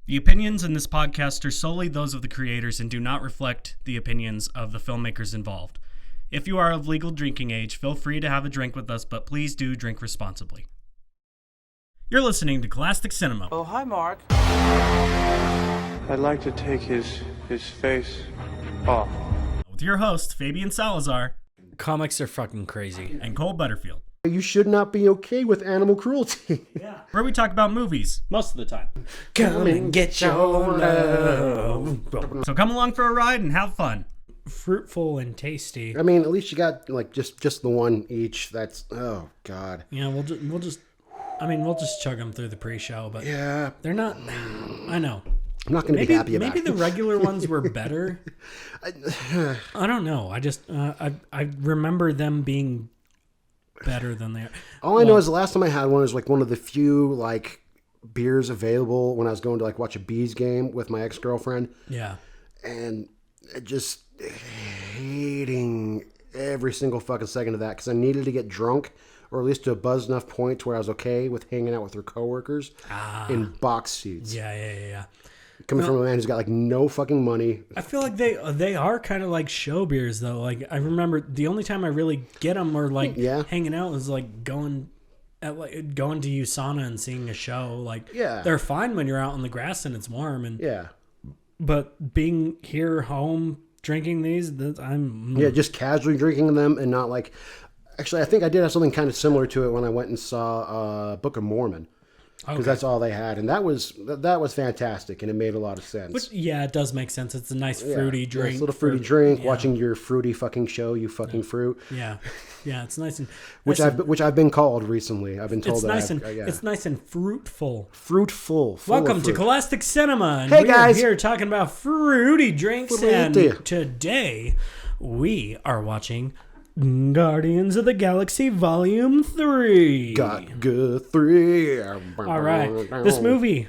The opinions in this podcast are solely those of the creators and do not reflect the opinions of the filmmakers involved. If you are of legal drinking age, feel free to have a drink with us, but please do drink responsibly. You're listening to Cole-astic Cinema. Oh, hi, Mark. I'd like to take his face off. With your host, Fabian Salazar. Comics are fucking crazy. And Cole Butterfield. You should not be okay with animal cruelty. Yeah. Where we talk about movies, most of the time. Come and get your love. So come along for a ride and have fun. Fruitful and tasty. I mean, at least you got like just the one each. That's god. Yeah, we'll just chug them through the pre-show, but Yeah, they're not. I know. I'm not going to be happy about Maybe it. the regular ones were better. I don't know. I just I remember them being better than they are. All I know is the last time I had one was like one of the few like beers available when I was going to like watch a Bees game with my ex-girlfriend. Yeah. And just hating every single fucking second of that because I needed to get drunk or at least to a buzz enough point to where I was okay with hanging out with her coworkers in box seats. Yeah. Coming from a man who's got like no fucking money. I feel like they are kind of like show beers though. Like I remember the only time I really get them or like hanging out was like going to USANA and seeing a show. Like they're fine when you're out on the grass and it's warm and but being here home drinking these, just casually drinking them and not like. Actually, I think I did have something kind of similar to it when I went and saw Book of Mormon. Because that's all they had, and that was fantastic, and it made a lot of sense. But yeah, it does make sense. It's a nice fruity drink. Nice little fruity drink. Watching your fruity fucking show, you fucking fruit. Yeah, it's nice and which I've been called recently. I've been told it's nice and fruitful. Fruitful. Welcome to Cole-astic Cinema. And hey we're guys, here talking about fruity drinks, and today we are watching Guardians of the Galaxy Volume 3. Got good 3. All right. This movie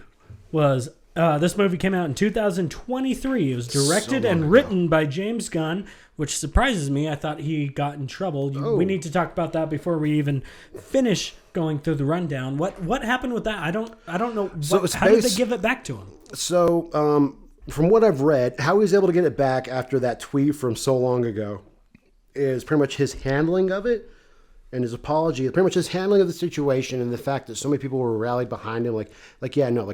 came out in 2023. It was directed and written by James Gunn, which surprises me. I thought he got in trouble. We need to talk about that before we even finish going through the rundown. What happened with that? I don't know. How did they give it back to him? So, from what I've read, how he was able to get it back after that tweet from so long ago is pretty much his handling of it and his apology, pretty much his handling of the situation and the fact that so many people were rallied behind him. Like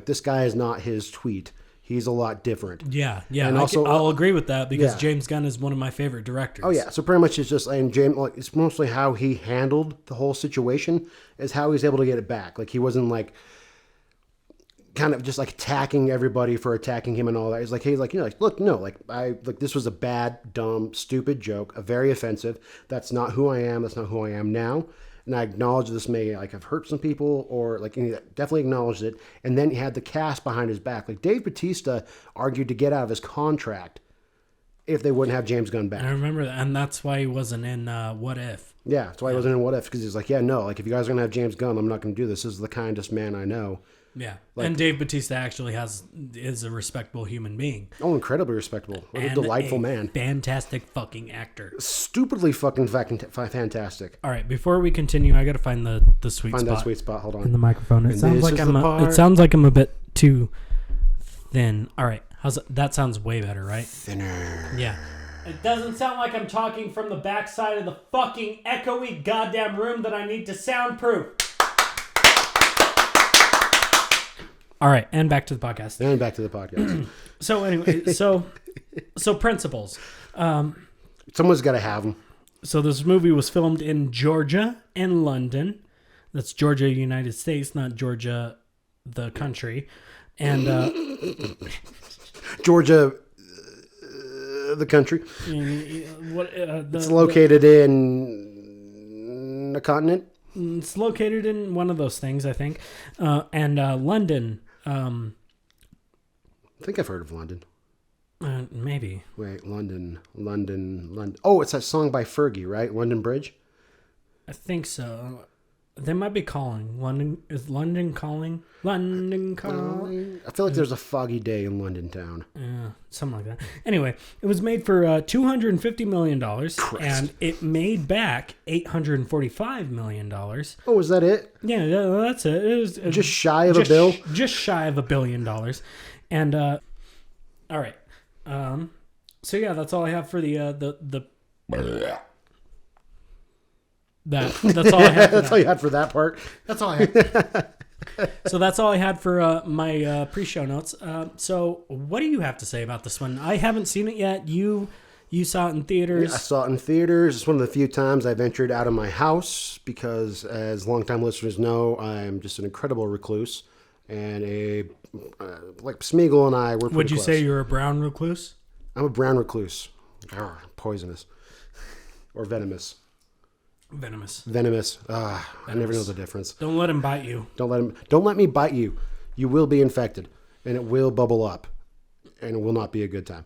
this guy is not his tweet. He's a lot different. Yeah. And I'll agree with that because James Gunn is one of my favorite directors. Oh yeah. So pretty much it's just, and James, like, it's mostly how he handled the whole situation is how he's able to get it back. Like he wasn't like, kind of just like attacking everybody for attacking him and all that. He's like, look, no, this was a bad, dumb, stupid joke, a very offensive. That's not who I am. That's not who I am now. And I acknowledge this may like have hurt some people or like he definitely acknowledged it. And then he had the cast behind his back. Like Dave Bautista argued to get out of his contract if they wouldn't have James Gunn back. I remember that. And that's why he wasn't in What If. Yeah. That's why he wasn't in What If. Because he's like, if you guys are going to have James Gunn, I'm not going to do this. This is the kindest man I know. Yeah, and Dave Bautista actually is a respectable human being. Oh, incredibly respectable. What a delightful man. Fantastic fucking actor. Stupidly fucking fantastic. All right, before we continue, I got to find the sweet spot. Find that sweet spot. Hold on. In the microphone. It sounds like I'm a bit too thin. All right, that sounds way better, right? Thinner. Yeah. It doesn't sound like I'm talking from the backside of the fucking echoey goddamn room that I need to soundproof. All right, and back to the podcast. So anyway, so principles. Someone's got to have them. So this movie was filmed in Georgia and London. That's Georgia, United States, not Georgia, the country. And Georgia, the country. It's located in a continent. It's located in one of those things, I think. And London. I think I've heard of London. Maybe. Wait, London. Oh, it's that song by Fergie, right? London Bridge? I think so. They might be calling. Is London calling? London calling. I feel like there's a foggy day in London town. Yeah, something like that. Anyway, it was made for $250 million, and it made back $845 million. Oh, is that it? Yeah, that's it. It was Just shy of a bill? Just shy of $1 billion. And, all right. So, yeah, that's all I have for that's all I had. That's all you had for that part. That's all I had. So that's all I had for my pre-show notes. So what do you have to say about this one? I haven't seen it yet. You saw it in theaters. I saw it in theaters. It's one of the few times I ventured out of my house because, as longtime listeners know, I'm just an incredible recluse. And like Smeagol and I were pretty Would you close. say you're a brown recluse? I'm a brown recluse. Poisonous. Or venomous. Venomous. I never know the difference. Don't let him bite you. Don't let me bite you. You will be infected, and it will bubble up, and it will not be a good time.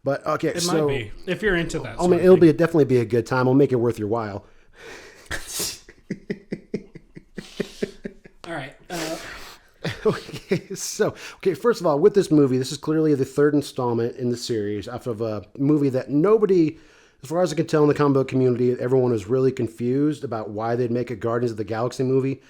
But okay, it might be if you're into that. I mean, it'll definitely be a good time. I'll make it worth your while. All right. Okay. First of all, with this movie, this is clearly the third installment in the series after a movie that nobody, as far as I can tell in the comic book community, everyone was really confused about why they'd make a Guardians of the Galaxy movie.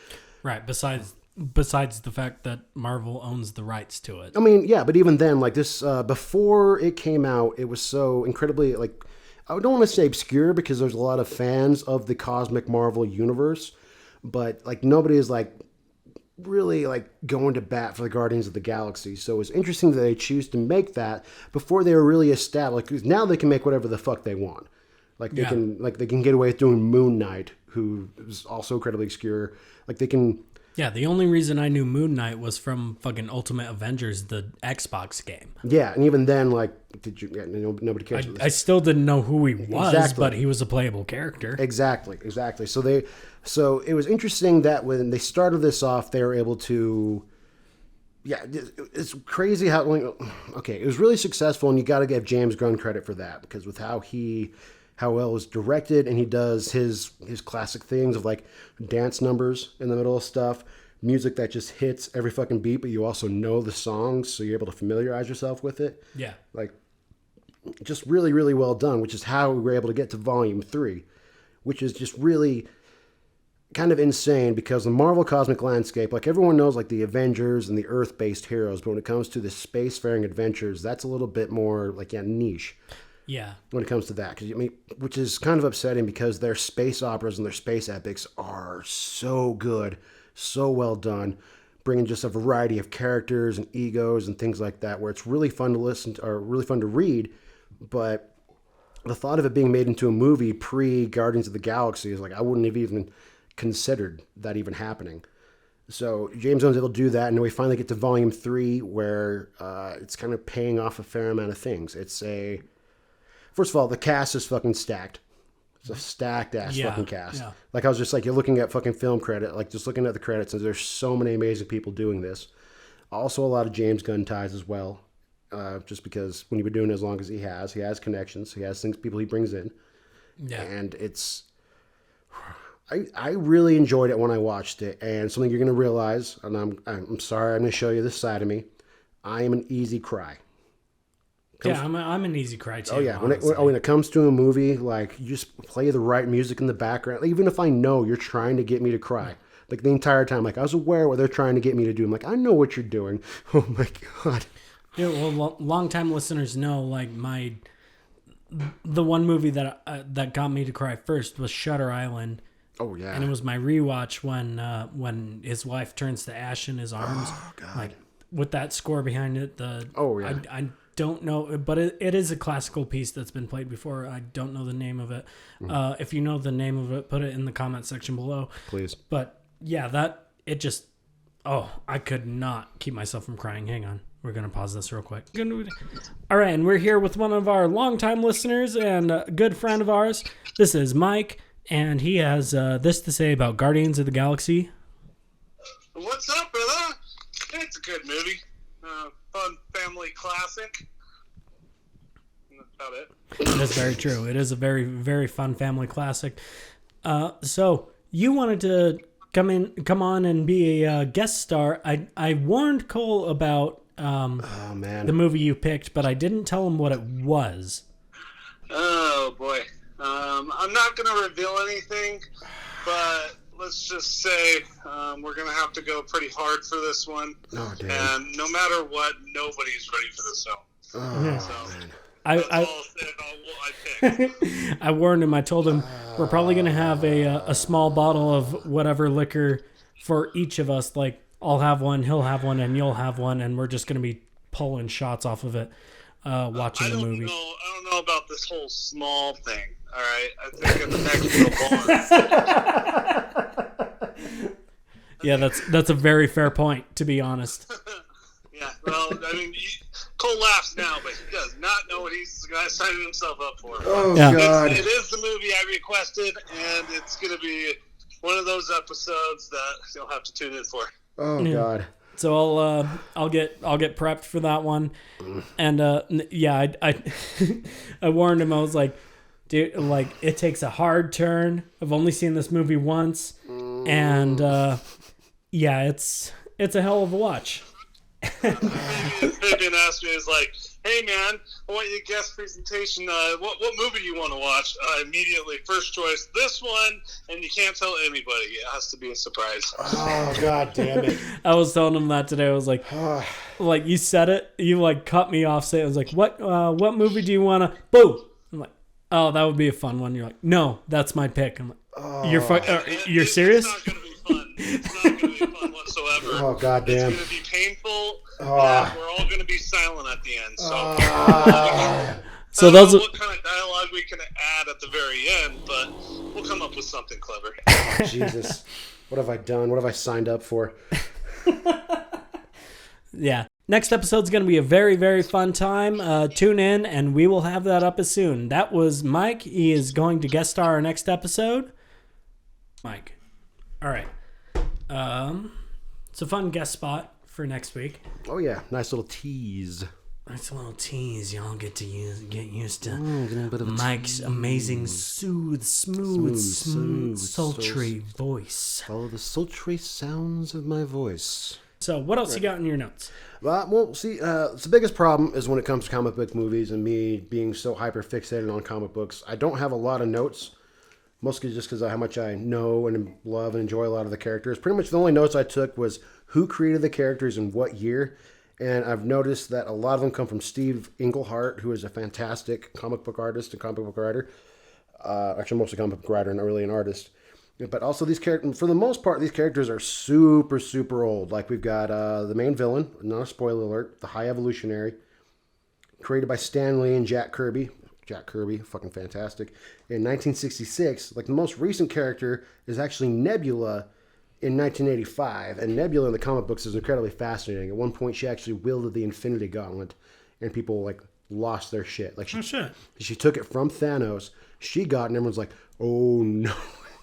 Right. Besides the fact that Marvel owns the rights to it. I mean, yeah, but even then, like this, before it came out, it was so incredibly, like, I don't want to say obscure because there's a lot of fans of the cosmic Marvel universe, but like nobody is like really like going to bat for the Guardians of the Galaxy. So it's interesting that they choose to make that before they were really established. Because now they can make whatever the fuck they want. Like they can get away with doing Moon Knight, who is also incredibly obscure. Like they can. Yeah, the only reason I knew Moon Knight was from fucking Ultimate Avengers, the Xbox game. Yeah, and even then, like, nobody cares. I still didn't know who he was, Exactly. but he was a playable character. Exactly. So it was interesting that when they started this off, they were able to. Yeah, it's crazy how. Okay, it was really successful, and you got to give James Gunn credit for that because with how well it was directed, and he does his classic things of like dance numbers in the middle of stuff, music that just hits every fucking beat, but you also know the songs, so you're able to familiarize yourself with it. Yeah. Like, just really, really well done, which is how we were able to get to Volume 3, which is just really kind of insane because the Marvel cosmic landscape, like everyone knows, like the Avengers and the Earth-based heroes, but when it comes to the spacefaring adventures, that's a little bit more like niche. Yeah. When it comes to that, because I mean, which is kind of upsetting because their space operas and their space epics are so good, so well done, bringing just a variety of characters and egos and things like that, where it's really fun to listen to, or really fun to read. But the thought of it being made into a movie pre Guardians of the Galaxy is like I wouldn't have even considered that even happening. So James Gunn's able to do that, and we finally get to Volume 3, where it's kind of paying off a fair amount of things. First of all, the cast is fucking stacked. It's a stacked ass fucking cast. Yeah. Like I was just like, you're looking at fucking film credit, like just looking at the credits, and there's so many amazing people doing this. Also, a lot of James Gunn ties as well, just because when you've been doing it as long as he has connections, he has people he brings in, and it's. I really enjoyed it when I watched it, and something you're gonna realize, and I'm sorry, I'm gonna show you this side of me. I am an easy cry. I'm an easy cry too. Oh yeah, when it comes to a movie, like you just play the right music in the background. Even if I know you're trying to get me to cry, like the entire time, like I was aware what they're trying to get me to do. I'm like, I know what you're doing. Oh my god. Yeah, well, long-time listeners know, like the one movie that got me to cry first was Shutter Island. Oh yeah. And it was my rewatch when his wife turns to ash in his arms. Oh god. Like with that score behind it. I don't know, but it is a classical piece that's been played before. I don't know the name of it. If you know the name of it, put it in the comment section below. Please. But yeah, I could not keep myself from crying. Hang on. We're going to pause this real quick. All right, and we're here with one of our longtime listeners and a good friend of ours. This is Mike, and he has this to say about Guardians of the Galaxy. What's up, brother? It's a good movie. Fun family classic. That's about it. That's very true. It is a very, very fun family classic. So you wanted to come on and be a guest star. I warned Cole about Oh man. the movie you picked, but I didn't tell him what it was. Oh boy. I'm not going to reveal anything, but let's just say we're going to have to go pretty hard for this one. Oh damn. And no matter what, nobody's ready for this film. Oh So man. that's all I'll say about what I picked. I warned him. I told him we're probably going to have a small bottle of whatever liquor for each of us. Like, I'll have one, he'll have one, and you'll have one, and we're just going to be pulling shots off of it watching the movie. I don't know about this whole small thing. All right, I think in the next little bar. Yeah, that's a very fair point, to be honest. Yeah, well, I mean, Cole laughs now, but he does not know what he's signing himself up for. Oh Yeah. god. It is the movie I requested, and it's going to be one of those episodes that you'll have to tune in for. Oh Yeah. god. So I'll get prepped for that one, and yeah, I I warned him. I was like, dude, like it takes a hard turn. I've only seen this movie once, and yeah, it's a hell of a watch. Fabian asked me, is like, hey man, I want you to guest presentation. What movie you want to watch? Immediately, first choice, this one, and you can't tell anybody. It has to be a surprise. Oh god damn it. I was telling him that today. I was like, like you said it, you like cut me off. Saying, I was like, what movie do you want to? Boom. I'm like, oh, that would be a fun one. You're like, no, that's my pick. I'm like, you're serious? It's not going to be fun. It's not going to be fun whatsoever. Oh god damn. It's going to be painful. And we're all going to be silent at the end. So I don't those know what kind of dialogue we can add at the very end, but we'll come up with something clever. Jesus. What have I done? What have I signed up for? yeah. Next episode's going to be a very, very fun time. Tune in, and we will have that up as soon. That was Mike. He is going to guest star our next episode. Mike. All right. It's a fun guest spot for next week. Oh yeah, nice little tease. Nice little tease. Y'all get used to Getting a bit of a Mike's amazing, smooth, sultry voice. Follow the sultry sounds of my voice. So, what else you got in your notes? Well, see, the biggest problem is when it comes to comic book movies and me being so hyper fixated on comic books. I don't have a lot of notes, mostly just because of how much I know and love and enjoy a lot of the characters. Pretty much the only notes I took was who created the characters and what year. And I've noticed that a lot of them come from Steve Englehart, who is a fantastic comic book artist and comic book writer. Actually, mostly comic book writer, not really an artist. But also these characters, for the most part, these characters are super, super old. Like we've got the main villain, not a spoiler alert, the High Evolutionary, created by Stan Lee and Jack Kirby. Jack Kirby, fucking fantastic. In 1966, like the most recent character is actually Nebula in 1985. And Nebula in the comic books is incredibly fascinating. At one point, she actually wielded the Infinity Gauntlet, and people like lost their shit. Like she took it from Thanos. She got it, and everyone's like, oh no.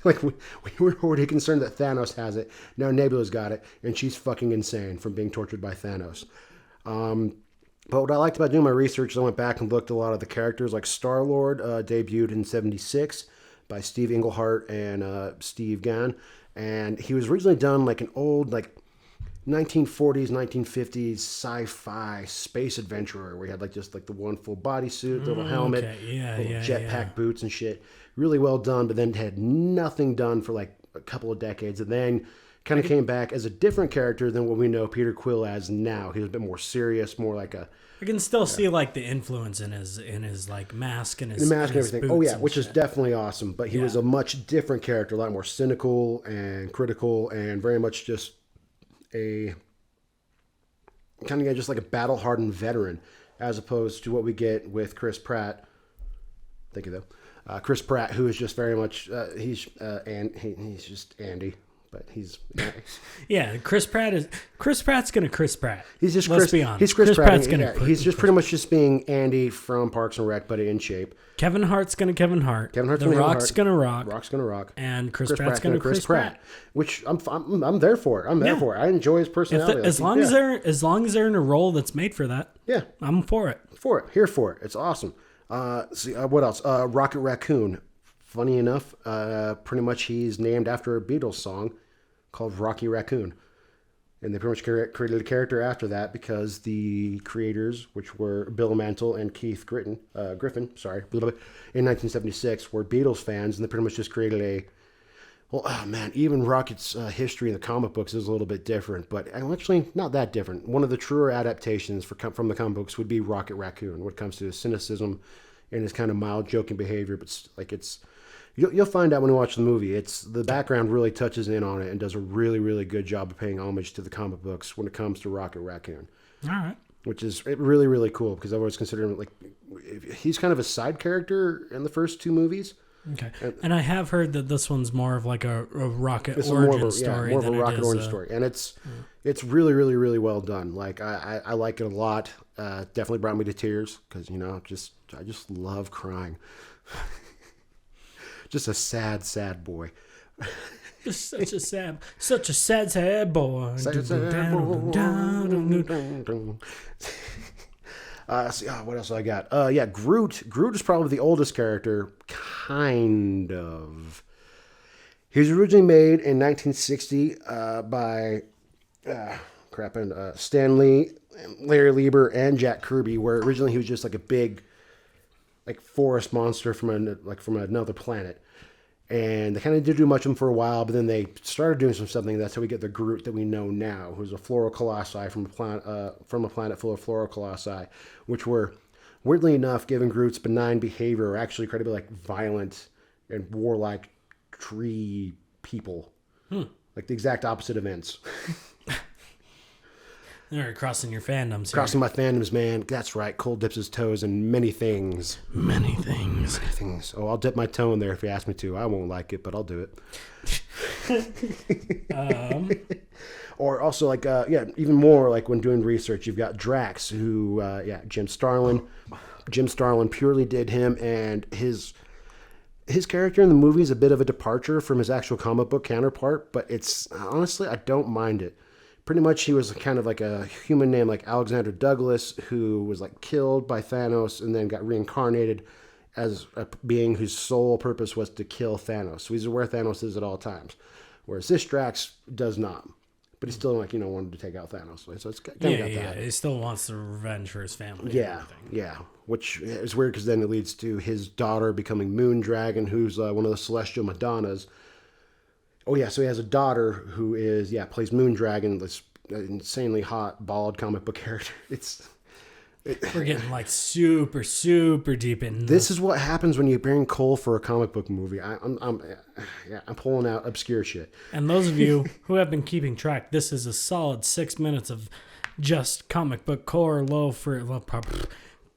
Like, we were already concerned that Thanos has it. Now Nebula's got it, and she's fucking insane from being tortured by Thanos. But what I liked about doing my research is I went back and looked at a lot of the characters. Like Star-Lord debuted in 1976 by Steve Englehart and Steve Gann. And he was originally done like an old, like, 1940s, 1950s sci-fi space adventurer where he had like just like the one full bodysuit, little helmet, jetpack boots and shit. Really well done, but then had nothing done for like a couple of decades, and then kind of came back as a different character than what we know Peter Quill as now. He was a bit more serious, more like a. I can still see like the influence in his like mask and his mask and everything. Oh yeah, which is shit. definitely awesome. But he was a much different character, a lot more cynical and critical, and very much just a kind of just like a battle-hardened veteran, as opposed to what we get with Chris Pratt. Thank you though. Chris Pratt, who is just very much he's just Andy, but he's yeah. Chris Pratt's gonna Chris Pratt. He's just Let's Chris, be honest. He's Chris Pratt. Pratt's gonna. He's just pretty much just being Andy from Parks and Rec, but in shape. Kevin Hart's gonna Kevin Hart. Kevin Hart's The Rock's gonna rock. Rock's gonna rock. And Chris Pratt's gonna Chris Pratt. Which I'm there for. I'm there for it. I enjoy his personality. As long as they're in a role that's made for that. Yeah, I'm for it. Here for it. It's awesome. See what else? Rocket Raccoon, funny enough, pretty much he's named after a Beatles song called Rocky Raccoon. And they pretty much created a character after that because the creators, which were Bill Mantle and Keith Griffin, in 1976, were Beatles fans, and they pretty much just created even Rocket's history in the comic books is a little bit different, but actually not that different. One of the truer adaptations from the comic books would be Rocket Raccoon when it comes to his cynicism and his kind of mild joking behavior, but you'll find out when you watch the movie. The background really touches in on it and does a really, really good job of paying homage to the comic books when it comes to Rocket Raccoon. All right. Which is really, really cool because I've always considered him he's kind of a side character in the first two movies. Okay. And I have heard that this one's more of like a Rocket origin story. More of a Rocket origin story. And it's really, really, really well done. Like, I like it a lot. Definitely brought me to tears because, I just love crying. Just a sad, sad boy. Just such a sad boy. What else I got? Groot. Groot is probably the oldest character, kind of. He was originally made in 1960 by Stan Lee, Larry Lieber, and Jack Kirby. Where originally he was just like a big, forest monster from another planet. And they kind of did do much of him for a while, but then they started doing something. That's how we get the Groot that we know now, who's a floral colossi from a planet full of floral colossi, which were, weirdly enough, given Groot's benign behavior, are actually incredibly violent and warlike tree people, like the exact opposite of Ents. You're crossing your fandoms here. Crossing my fandoms, man. That's right. Cole dips his toes in many things. Many things. Many things. Oh, I'll dip my toe in there if you ask me to. I won't like it, but I'll do it. Or also, even more, when doing research, you've got Drax, who, Jim Starlin. Jim Starlin purely did him, and his character in the movie is a bit of a departure from his actual comic book counterpart, but honestly, I don't mind it. Pretty much he was kind of like a human named Alexander Douglas who was killed by Thanos and then got reincarnated as a being whose sole purpose was to kill Thanos. So he's aware Thanos is at all times. Whereas this Drax does not. But he still wanted to take out Thanos. So it's kind of got that. He still wants the revenge for his family. Yeah. Which is weird because then it leads to his daughter becoming Moondragon, who's one of the Celestial Madonnas. Oh, yeah, so he has a daughter who plays Moondragon, this insanely hot, bald comic book character. We're getting super, super deep in this. Is what happens when you bring Cole for a comic book movie. I'm pulling out obscure shit. And those of you who have been keeping track, this is a solid 6 minutes of just comic book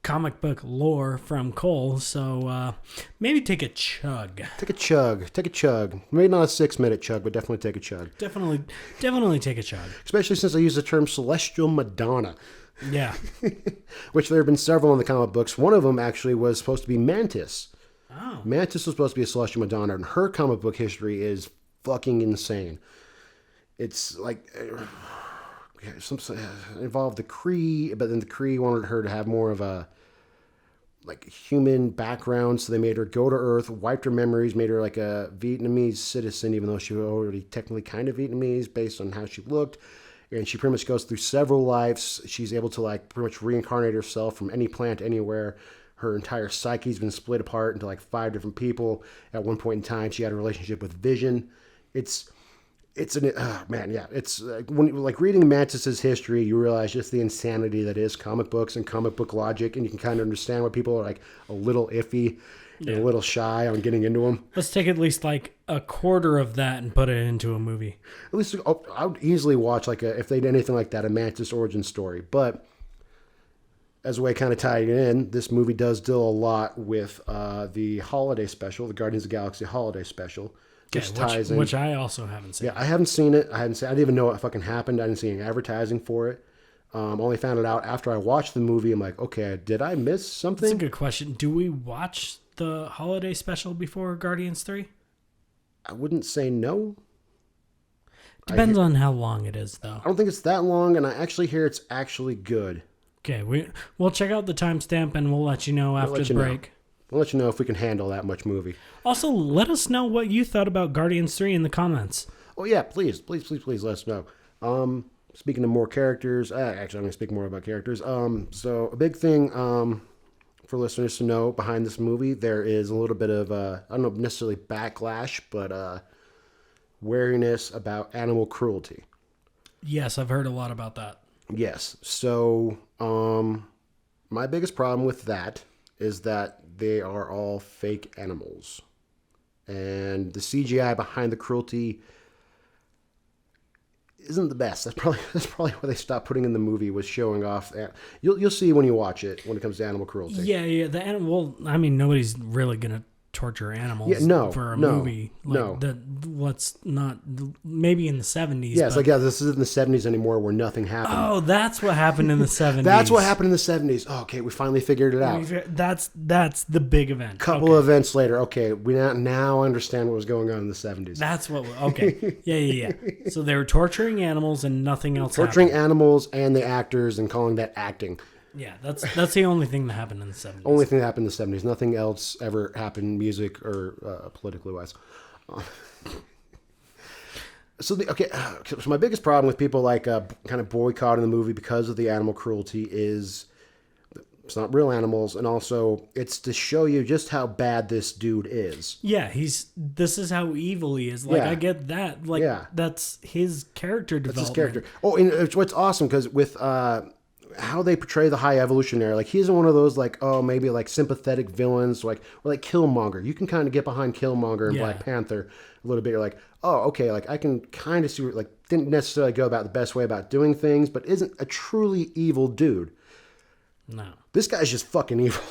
comic book lore from Cole, so maybe take a chug. Take a chug. Maybe not a 6-minute chug, but definitely take a chug. Definitely take a chug. Especially since I use the term Celestial Madonna. Yeah. Which there have been several in the comic books. One of them actually was supposed to be Mantis. Oh. Mantis was supposed to be a Celestial Madonna, and her comic book history is fucking insane. It's involved the Kree, but then the Kree wanted her to have more of a human background, so they made her go to Earth, wiped her memories, made her a Vietnamese citizen, even though she was already technically kind of Vietnamese based on how she looked. And she pretty much goes through several lives. She's able to pretty much reincarnate herself from any planet anywhere. Her entire psyche's been split apart into 5 different people. At one point in time, she had a relationship with Vision. It's when reading Mantis's history, you realize just the insanity that is comic books and comic book logic, and you can kind of understand why people are a little iffy and a little shy on getting into them. Let's take at least a quarter of that and put it into a movie. At least I would easily watch if they did anything like that, a Mantis origin story. But as a way kind of tying it in, this movie does deal a lot with the holiday special, the Guardians of the Galaxy holiday special. Which I also haven't seen. Yeah, I haven't seen it. I didn't even know what fucking happened. I didn't see any advertising for it. Only found it out after I watched the movie. I'm like, okay, did I miss something? That's a good question. Do we watch the holiday special before Guardians 3? I wouldn't say no. Depends on how long it is, though. I don't think it's that long, and I actually hear it's actually good. Okay, we'll check out the timestamp, and we'll let you know after the break. I'll let you know if we can handle that much movie. Also, let us know what you thought about Guardians 3 in the comments. Oh yeah, please let us know. Speaking of more characters, actually I'm going to speak more about characters. So a big thing for listeners to know behind this movie, there is a little bit of I don't know necessarily backlash, but wariness about animal cruelty. Yes, I've heard a lot about that. Yes. So my biggest problem with that is that they are all fake animals, and the CGI behind the cruelty isn't the best. That's probably why they stopped putting in the movie, was showing off. You'll see when you watch it when it comes to animal cruelty. Yeah. The animal. Well, I mean, nobody's really gonna torture animals for a movie. Let's not. Maybe in the 70s. Yeah, it's like, this isn't the 70s anymore where nothing happened. Oh, that's what happened in the 70s. That's what happened in the 70s. Oh, okay, we finally figured it out. That's the big event. Couple of events later, okay, we now understand what was going on in the 70s. That's what. Okay. Yeah. So they were torturing animals and nothing else. Torturing happened. Animals and the actors and calling that acting. Yeah, that's the only thing that happened in the 70s. Only thing that happened in the 70s. Nothing else ever happened, music or politically wise. So my biggest problem with people like kind of boycotting the movie because of the animal cruelty is it's not real animals, and also it's to show you just how bad this dude is. Yeah, this is how evil he is. Like, I get that. Like, that's his character development. That's his character. Oh, and what's awesome, because with how they portray the High Evolutionary, like, he isn't one of those, like, maybe like sympathetic villains, or like Killmonger. You can kind of get behind Killmonger and Black Panther a little bit. You're like, oh, okay, like, I can kind of see, like, didn't necessarily go about the best way about doing things, but isn't a truly evil dude. No. This guy's just fucking evil.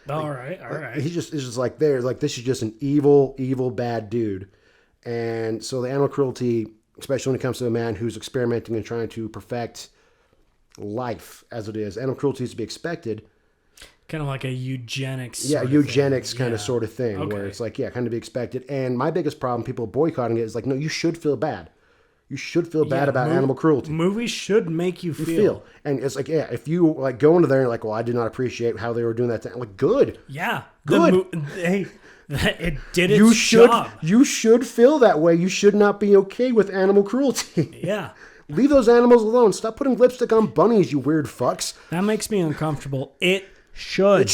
All right. He's just like, this is just an evil, bad dude. And so the animal cruelty, especially when it comes to a man who's experimenting and trying to perfect life as it is, animal cruelty is to be expected. Kind of like a eugenics kind of sort of thing, where it's like, kind of be expected. And my biggest problem, people boycotting it, is like, no, you should feel bad. You should feel bad about animal cruelty. Movies should make you feel. And it's like, if you like go into there and like, well, I did not appreciate how they were doing that. I'm like, good. Yeah. Good. It did its job. You should feel that way. You should not be okay with animal cruelty. Yeah. Leave those animals alone. Stop putting lipstick on bunnies, you weird fucks. That makes me uncomfortable. It should.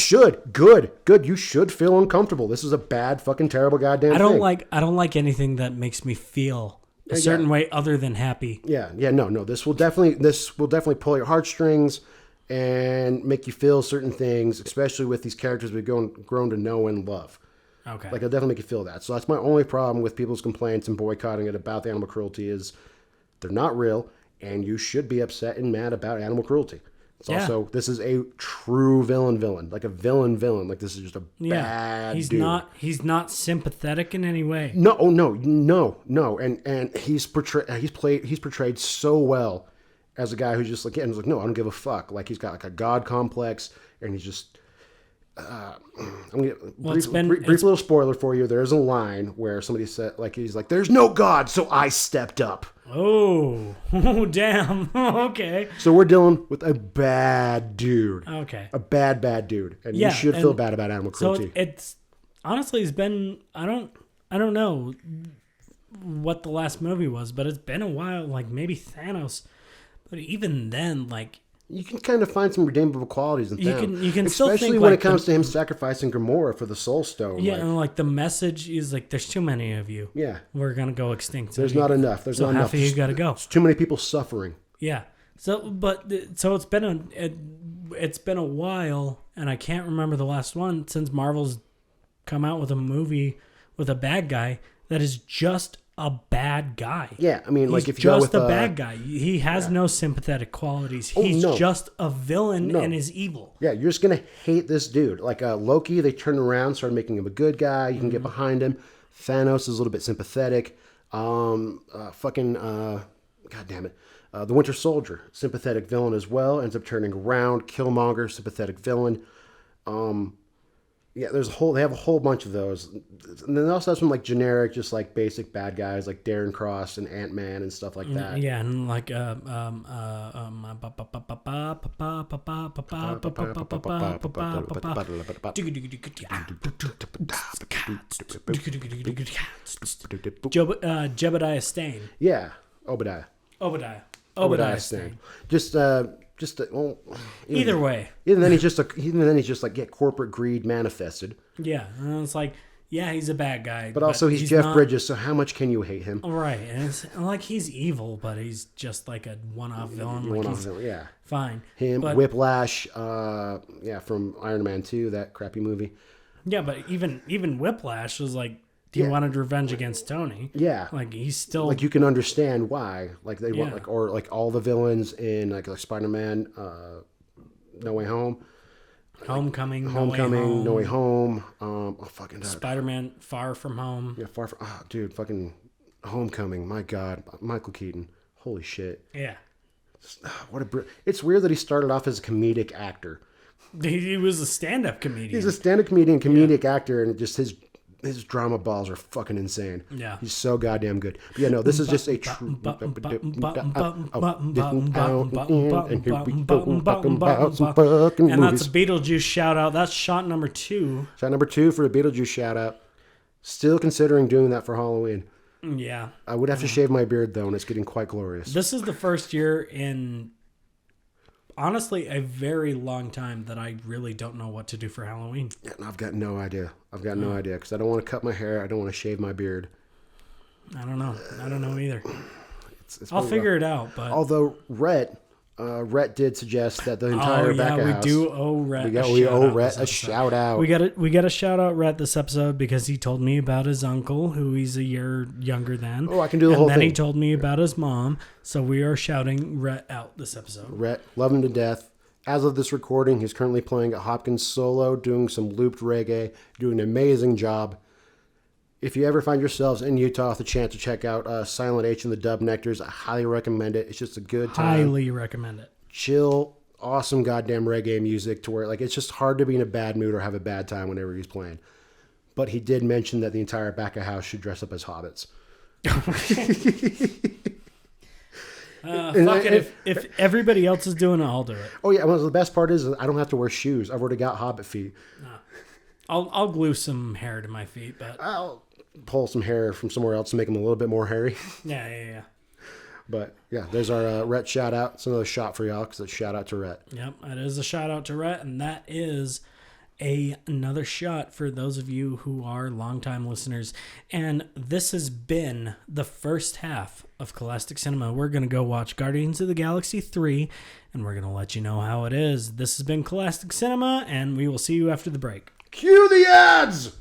Good. You should feel uncomfortable. This is a bad, fucking terrible goddamn thing. I don't like anything that makes me feel a certain way other than happy. No. This will definitely pull your heartstrings and make you feel certain things, especially with these characters we've grown to know and love. Okay. Like, it'll definitely make you feel that. So that's my only problem with people's complaints and boycotting it about the animal cruelty is they're not real, and you should be upset and mad about animal cruelty. It's also, this is a true villain, like a villain. Like, this is just a bad dude. He's not sympathetic in any way. No. And he's portrayed so well as a guy who's just like, no, I don't give a fuck. Like, he's got like a god complex, and he's just. Brief little spoiler for you. There's a line where somebody said, like, he's like, "There's no God, so I stepped up." Oh, damn. Okay. So we're dealing with a bad dude. Okay. A bad dude, and you should feel bad about animal cruelty. So it's honestly, it's been I don't know what the last movie was, but it's been a while. Like, maybe Thanos, but even then, like. You can kind of find some redeemable qualities in Thanos. You can still think, especially when it comes to him sacrificing Gamora for the Soul Stone. Yeah, and like the message is like, there's too many of you. Yeah, we're gonna go extinct. There's not enough. There's not enough. Half of you gotta go. There's too many people suffering. Yeah. So it's been a while, and I can't remember the last one since Marvel's come out with a movie with a bad guy that is just a bad guy. Yeah, I mean, he's like, if you just go with a bad guy, he has no sympathetic qualities. He's just a villain and is evil. Yeah, you're just gonna hate this dude. Like Loki, they turned around, started making him a good guy. You can get behind him. Thanos is a little bit sympathetic. God damn it. The Winter Soldier, sympathetic villain as well, ends up turning around. Killmonger, sympathetic villain. Yeah, they have a whole bunch of those, and then they also have some like generic, just like basic bad guys like Darren Cross and Ant-Man and stuff like that. Yeah, and like Jebediah Stane. Yeah, Obadiah Stane. Well, Either way. Even then he's just like corporate greed manifested. Yeah, and it's like, yeah, he's a bad guy, but also he's Jeff Bridges, so how much can you hate him? Right, and it's like he's evil, but he's just like a one-off villain. Yeah, fine. Him, but, Whiplash, from Iron Man 2, that crappy movie. Yeah, but even Whiplash was like, he wanted revenge against Tony. Yeah, like he's still like, you can understand why. Like they want like all the villains in like Spider-Man, No Way Home. Homecoming, No Way Home. Spider-Man, Far From Home. Yeah, dude, fucking Homecoming. My God, Michael Keaton. Holy shit. Yeah. It's weird that he started off as a comedic actor. He was a stand-up comedian. He's a stand-up comedian, comedic actor, and just his drama balls are fucking insane. Yeah. He's so goddamn good. But yeah, no, this is just a true... And that's a Beetlejuice shout-out. That's shot number 2. Shot number 2 for a Beetlejuice shout-out. Still considering doing that for Halloween. Yeah. I would have to shave my beard, though, and it's getting quite glorious. This is the first year in... honestly, a very long time that I really don't know what to do for Halloween. Yeah, I've got no idea. Because I don't want to cut my hair. I don't want to shave my beard. I don't know either. I'll figure it out. But although Rhett did suggest that the entire back of house. We do owe Rhett. We owe Rhett a shout out. We got to shout out Rhett this episode because he told me about his uncle, who he's a year younger than. Oh, I can do the whole thing. And then he told me about his mom. So we are shouting Rhett out this episode. Rhett, love him to death. As of this recording, he's currently playing at Hopkins solo, doing some looped reggae, doing an amazing job. If you ever find yourselves in Utah with a chance to check out Silent H and the Dub Nectars, I highly recommend it. It's just a good time. Highly recommend it. Chill, awesome goddamn reggae music to where like it's just hard to be in a bad mood or have a bad time whenever he's playing. But he did mention that the entire back of house should dress up as hobbits. If everybody else is doing it, I'll do it. Oh yeah, well, the best part is I don't have to wear shoes. I've already got hobbit feet. I'll glue some hair to my feet, but I'll pull some hair from somewhere else to make them a little bit more hairy. Yeah. But yeah, there's our Rhett shout out. It's another shot for y'all because it's shout out to Rhett. Yep, it is a shout out to Rhett, and that is another shot for those of you who are longtime listeners. And this has been the first half of Cole-astic Cinema. We're going to go watch Guardians of the Galaxy 3, and we're going to let you know how it is. This has been Cole-astic Cinema, and we will see you after the break. Cue the ads!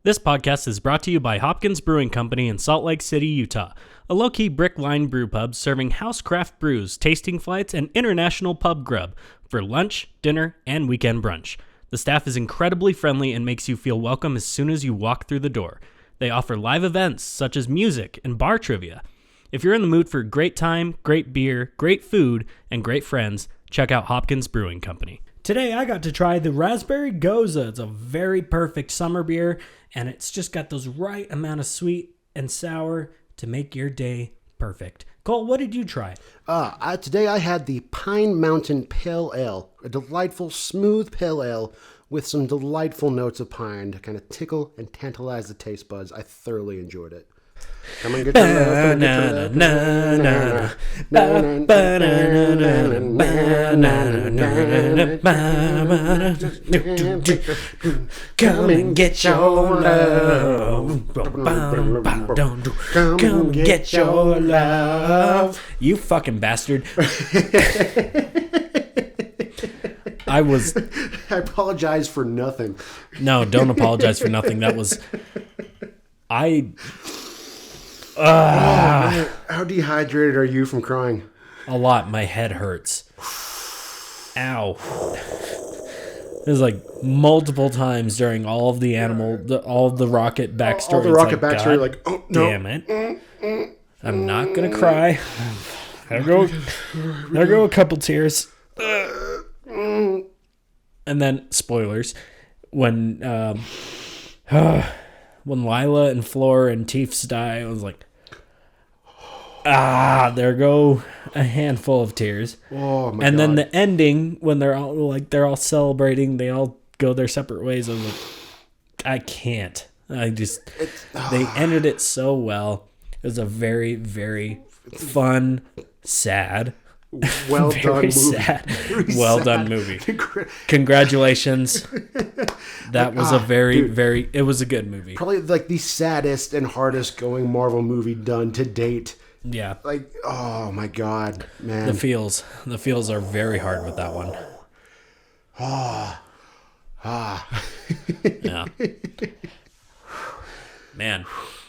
This podcast is brought to you by Hopkins Brewing Company in Salt Lake City, Utah, a low-key brick-lined brew pub serving house-craft brews, tasting flights, and international pub grub for lunch, dinner, and weekend brunch. The staff is incredibly friendly and makes you feel welcome as soon as you walk through the door. They offer live events such as music and bar trivia. If you're in the mood for great time, great beer, great food, and great friends, check out Hopkins Brewing Company. Today I got to try the Raspberry Goza. It's a very perfect summer beer, and it's just got those right amount of sweet and sour to make your day perfect. Cole, what did you try? Today I had the Pine Mountain Pale Ale, a delightful, smooth pale ale with some delightful notes of pine to kind of tickle and tantalize the taste buds. I thoroughly enjoyed it. Come and get your love. Come and get your love. Come get your love. You fucking bastard. I apologize for nothing. No, don't apologize for nothing. That was... How dehydrated are you from crying? A lot. My head hurts. Ow. It was like multiple times during all of the all of the Rocket backstory. All the Rocket backstory, like, oh, no. Damn it. I'm not going to cry. There go a couple tears. And then, spoilers, when when Lila and Floor and Teefs die, I was like, there go a handful of tears. Oh my god! And then the ending, when they're all celebrating, they all go their separate ways. I was like, I can't. They ended it so well. It was a very, very fun, sad, well very done movie. sad, Very well sad. done movie. Congratulations. That was a very, dude. very. It was a good movie. Probably like the saddest and hardest going Marvel movie done to date. Yeah. Like, oh my god, man. The feels are very hard with that one. Yeah. Man.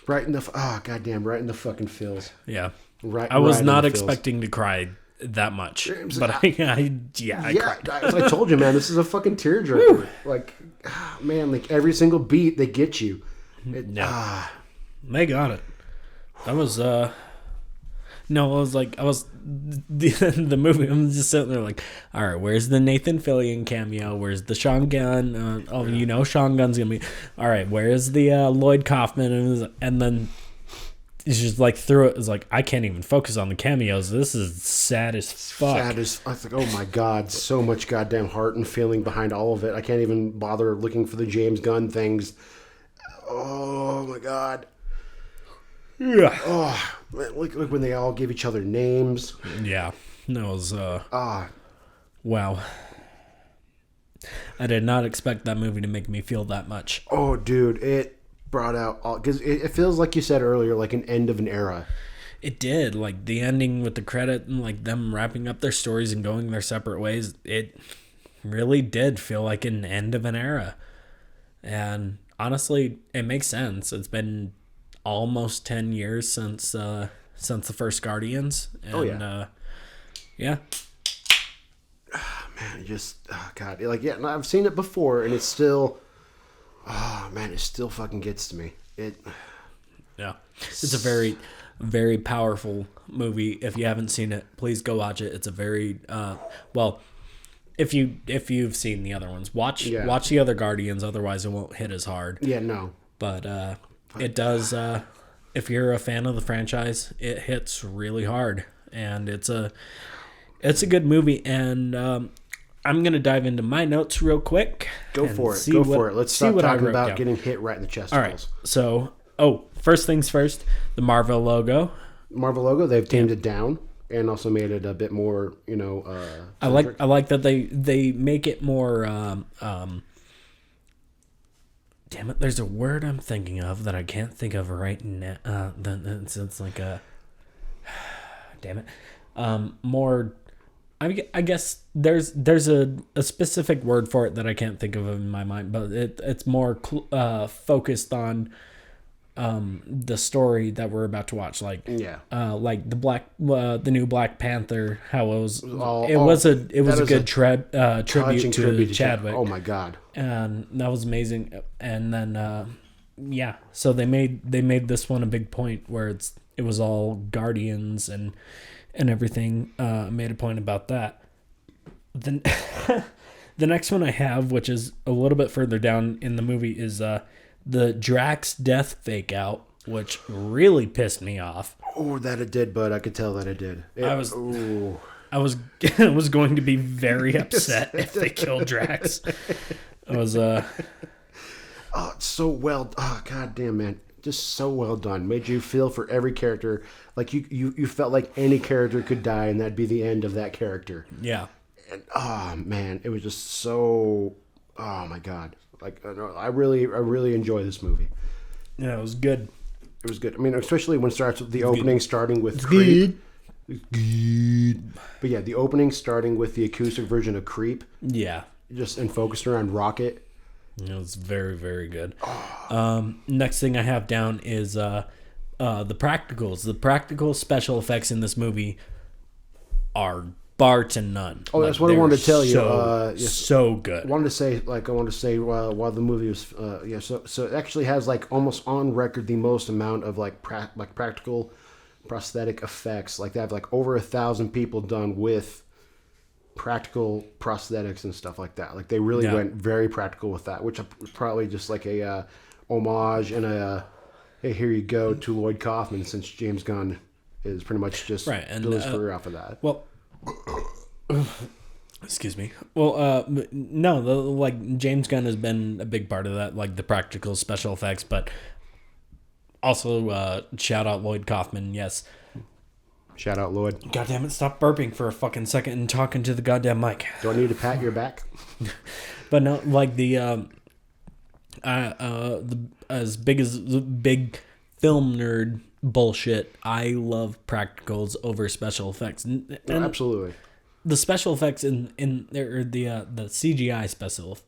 Right in the goddamn, right in the fucking feels. Yeah. Right. I was right in not the feels. expecting to cry that much, but I cried. As I told you, man, this is a fucking tearjerker. Like, man, like every single beat they get you. They got it. That was No, I was the movie. I'm just sitting there like, all right, where's the Nathan Fillion cameo? Where's the Sean Gunn? Sean Gunn's gonna be. All right, where's the Lloyd Kaufman? And then it's just like through it. It's like I can't even focus on the cameos. This is sad as fuck. I was like, oh my god, so much goddamn heart and feeling behind all of it. I can't even bother looking for the James Gunn things. Oh my god. Yeah. Oh, man, look when they all give each other names. Yeah. That was wow. I did not expect that movie to make me feel that much. Oh, dude, it brought out all because it feels like you said earlier, like an end of an era. It did, like the ending with the credit and like them wrapping up their stories and going their separate ways. It really did feel like an end of an era, and honestly, it makes sense. It's been almost 10 years since the first Guardians. And, yeah. Man, God, like yeah, I've seen it before, and it's still, it still fucking gets to me. Yeah, it's a very, very powerful movie. If you haven't seen it, please go watch it. It's a very if you've seen the other ones, watch the other Guardians. Otherwise, it won't hit as hard. Yeah, no. But it does. If you're a fan of the franchise, it hits really hard, and it's a good movie. And I'm gonna dive into my notes real quick. Go for it. Let's stop talking about getting hit right in the chest. All right. So, first things first. The Marvel logo. They've tamed it down and also made it a bit more. I like that they make it more. Damn it! There's a word I'm thinking of that I can't think of right now. It's like a. Damn it! More. I guess there's a specific word for it that I can't think of in my mind, but it's more focused on the story that we're about to watch, like like the new Black Panther, how it was a good tribute to Chadwick. Oh my god, and that was amazing. And then so they made this one a big point where it was all Guardians and everything. Made a point about that. Then the next one I have, which is a little bit further down in the movie, is the Drax death fake out, which really pissed me off. Oh, that it did, but I could tell that it did. I was going to be very upset if they killed Drax. I was so well. Oh, goddamn, man. Just so well done. Made you feel for every character. Like you felt like any character could die and that'd be the end of that character. Yeah. And man, it was just so. Oh my god. Like I really enjoy this movie. Yeah, it was good. It was good. I mean, especially when it starts with the opening starting with Creep. Good. But yeah, the opening starting with the acoustic version of Creep. Yeah. Just and focused around Rocket. It was very, very good. Next thing I have down is the practicals. The practical special effects in this movie are bar to none. Oh, that's what I wanted to tell you. So good. I wanted to say while the movie was so it actually has like almost on record the most amount of like practical prosthetic effects. Like they have like over 1,000 people done with practical prosthetics and stuff like that. Like they really went very practical with that, which is probably just like a homage and a hey, here you go to Lloyd Kaufman, since James Gunn is pretty much just built his career off of that. Well, excuse me. Well, no, like James Gunn has been a big part of that, like the practical special effects, but also shout out Lloyd Kaufman. Yes. Shout out Lloyd. God damn it! Stop burping for a fucking second and talking to the goddamn mic. Do I need to pat your back? But no, like the as big as the big film nerd bullshit, I love practicals over special effects. And absolutely. The special effects in there, the CGI special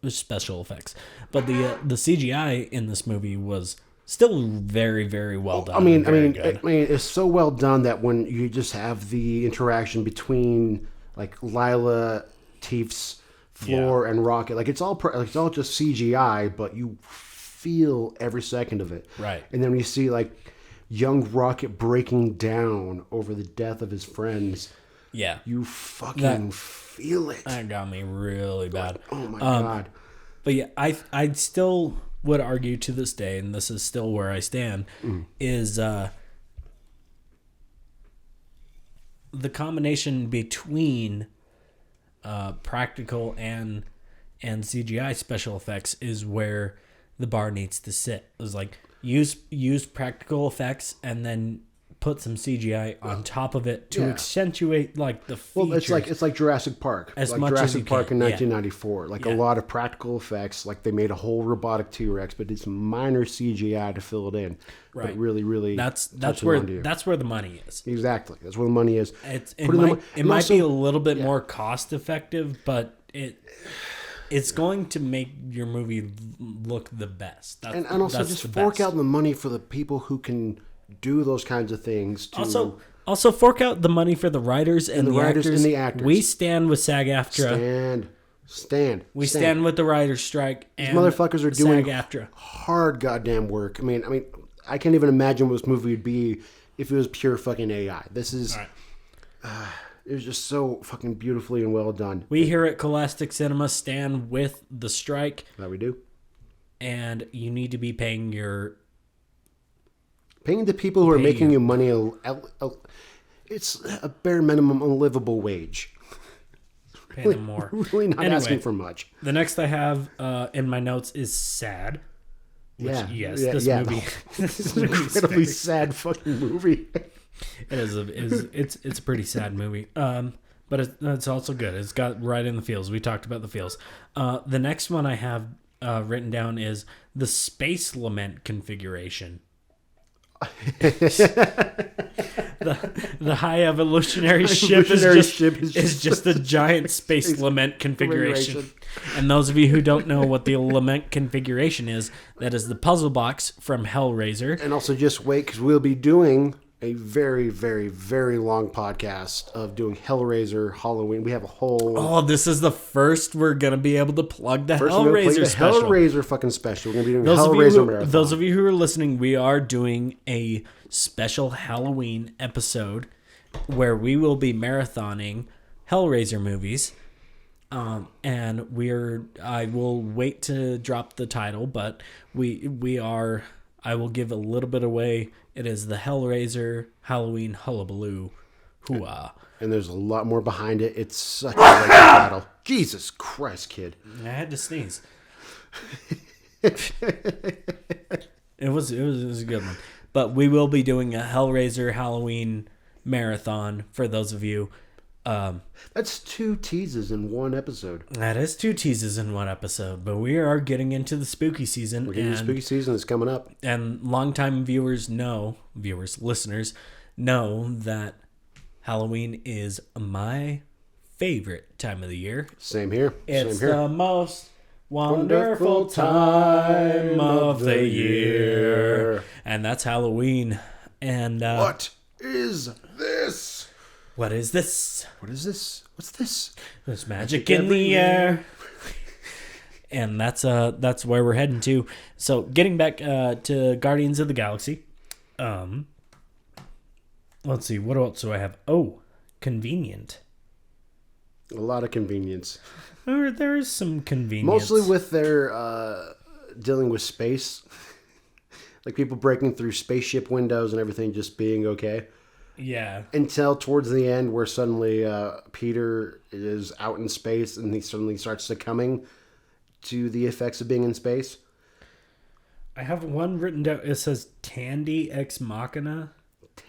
effects, but the CGI in this movie was still very, very well done. I mean, it's so well done that when you just have the interaction between like Lila, Teef's, Floor, and Rocket, like it's all just CGI, but you feel every second of it. Right. And then when you see like young Rocket breaking down over the death of his friends, you fucking feel it. That got me really bad. Oh my god. But yeah, I still would argue to this day, and this is still where I stand, is the combination between practical and CGI special effects is where the bar needs to sit. It was like use practical effects and then put some CGI on top of it to accentuate like the features. Well, it's like Jurassic Park. As like much Jurassic as you Park can. in 1994. Like a lot of practical effects. Like they made a whole robotic T-Rex, but it's minor CGI to fill it in. Right. But really, really, that's where the money is. Exactly. That's where the money is. It might be a little bit more cost effective, but it's going to make your movie look the best. And also just fork out the money for the people who can do those kinds of things. Also fork out the money for the writers and the writers actors. And the actors. We stand with SAG-AFTRA. Stand. We stand with the writers' strike. These and motherfuckers are doing SAG-AFTRA. Hard goddamn work. I mean, I can't even imagine what this movie would be if it was pure fucking AI. This is. It was just so fucking beautifully and well done. We here at Cole-astic Cinema stand with the strike. That we do. And you need to be paying the people who are making you money, it's a bare minimum unlivable wage. Pay them more. Really not asking for much. The next I have in my notes is sad. Which, this movie. This is an incredibly sad fucking movie. It is. It's a pretty sad movie. But it's also good. It's got right in the feels. We talked about the feels. The next one I have written down is the Space Lament configuration. the high evolutionary ship is just a giant space lament configuration. And those of you who don't know what the lament configuration is, that is the puzzle box from Hellraiser. And also just wait, because we'll be doing a very, very, very long podcast of doing Hellraiser Halloween. We have a whole... Oh, this is the first we're going to be able to plug the Hellraiser special. Hellraiser fucking special. We're going to be doing Hellraiser Marathon. Those of you who are listening, we are doing a special Halloween episode where we will be marathoning Hellraiser movies. And I will wait to drop the title, but I will give a little bit away. It is the Hellraiser Halloween Hullabaloo. Hooah. And there's a lot more behind it. It's such a great title. Jesus Christ, kid. I had to sneeze. It was a good one. But we will be doing a Hellraiser Halloween marathon for those of you. That's 2 teases in one episode. That is 2 teases in one episode, but we are getting into the spooky season. We're getting the spooky season that's coming up. And longtime listeners know that Halloween is my favorite time of the year. Same here. It's the most wonderful time of the year. And that's Halloween. And what is this? What is this? What is this? What's this? There's magic in the air. And that's where we're heading to. So getting back to Guardians of the Galaxy. Let's see, what else do I have? Oh, convenient. A lot of convenience. There is some convenience. Mostly with their dealing with space. Like people breaking through spaceship windows and everything just being okay. Yeah. Until towards the end where suddenly Peter is out in space and he suddenly starts succumbing to the effects of being in space. I have one written down. It says Tandy Ex Machina.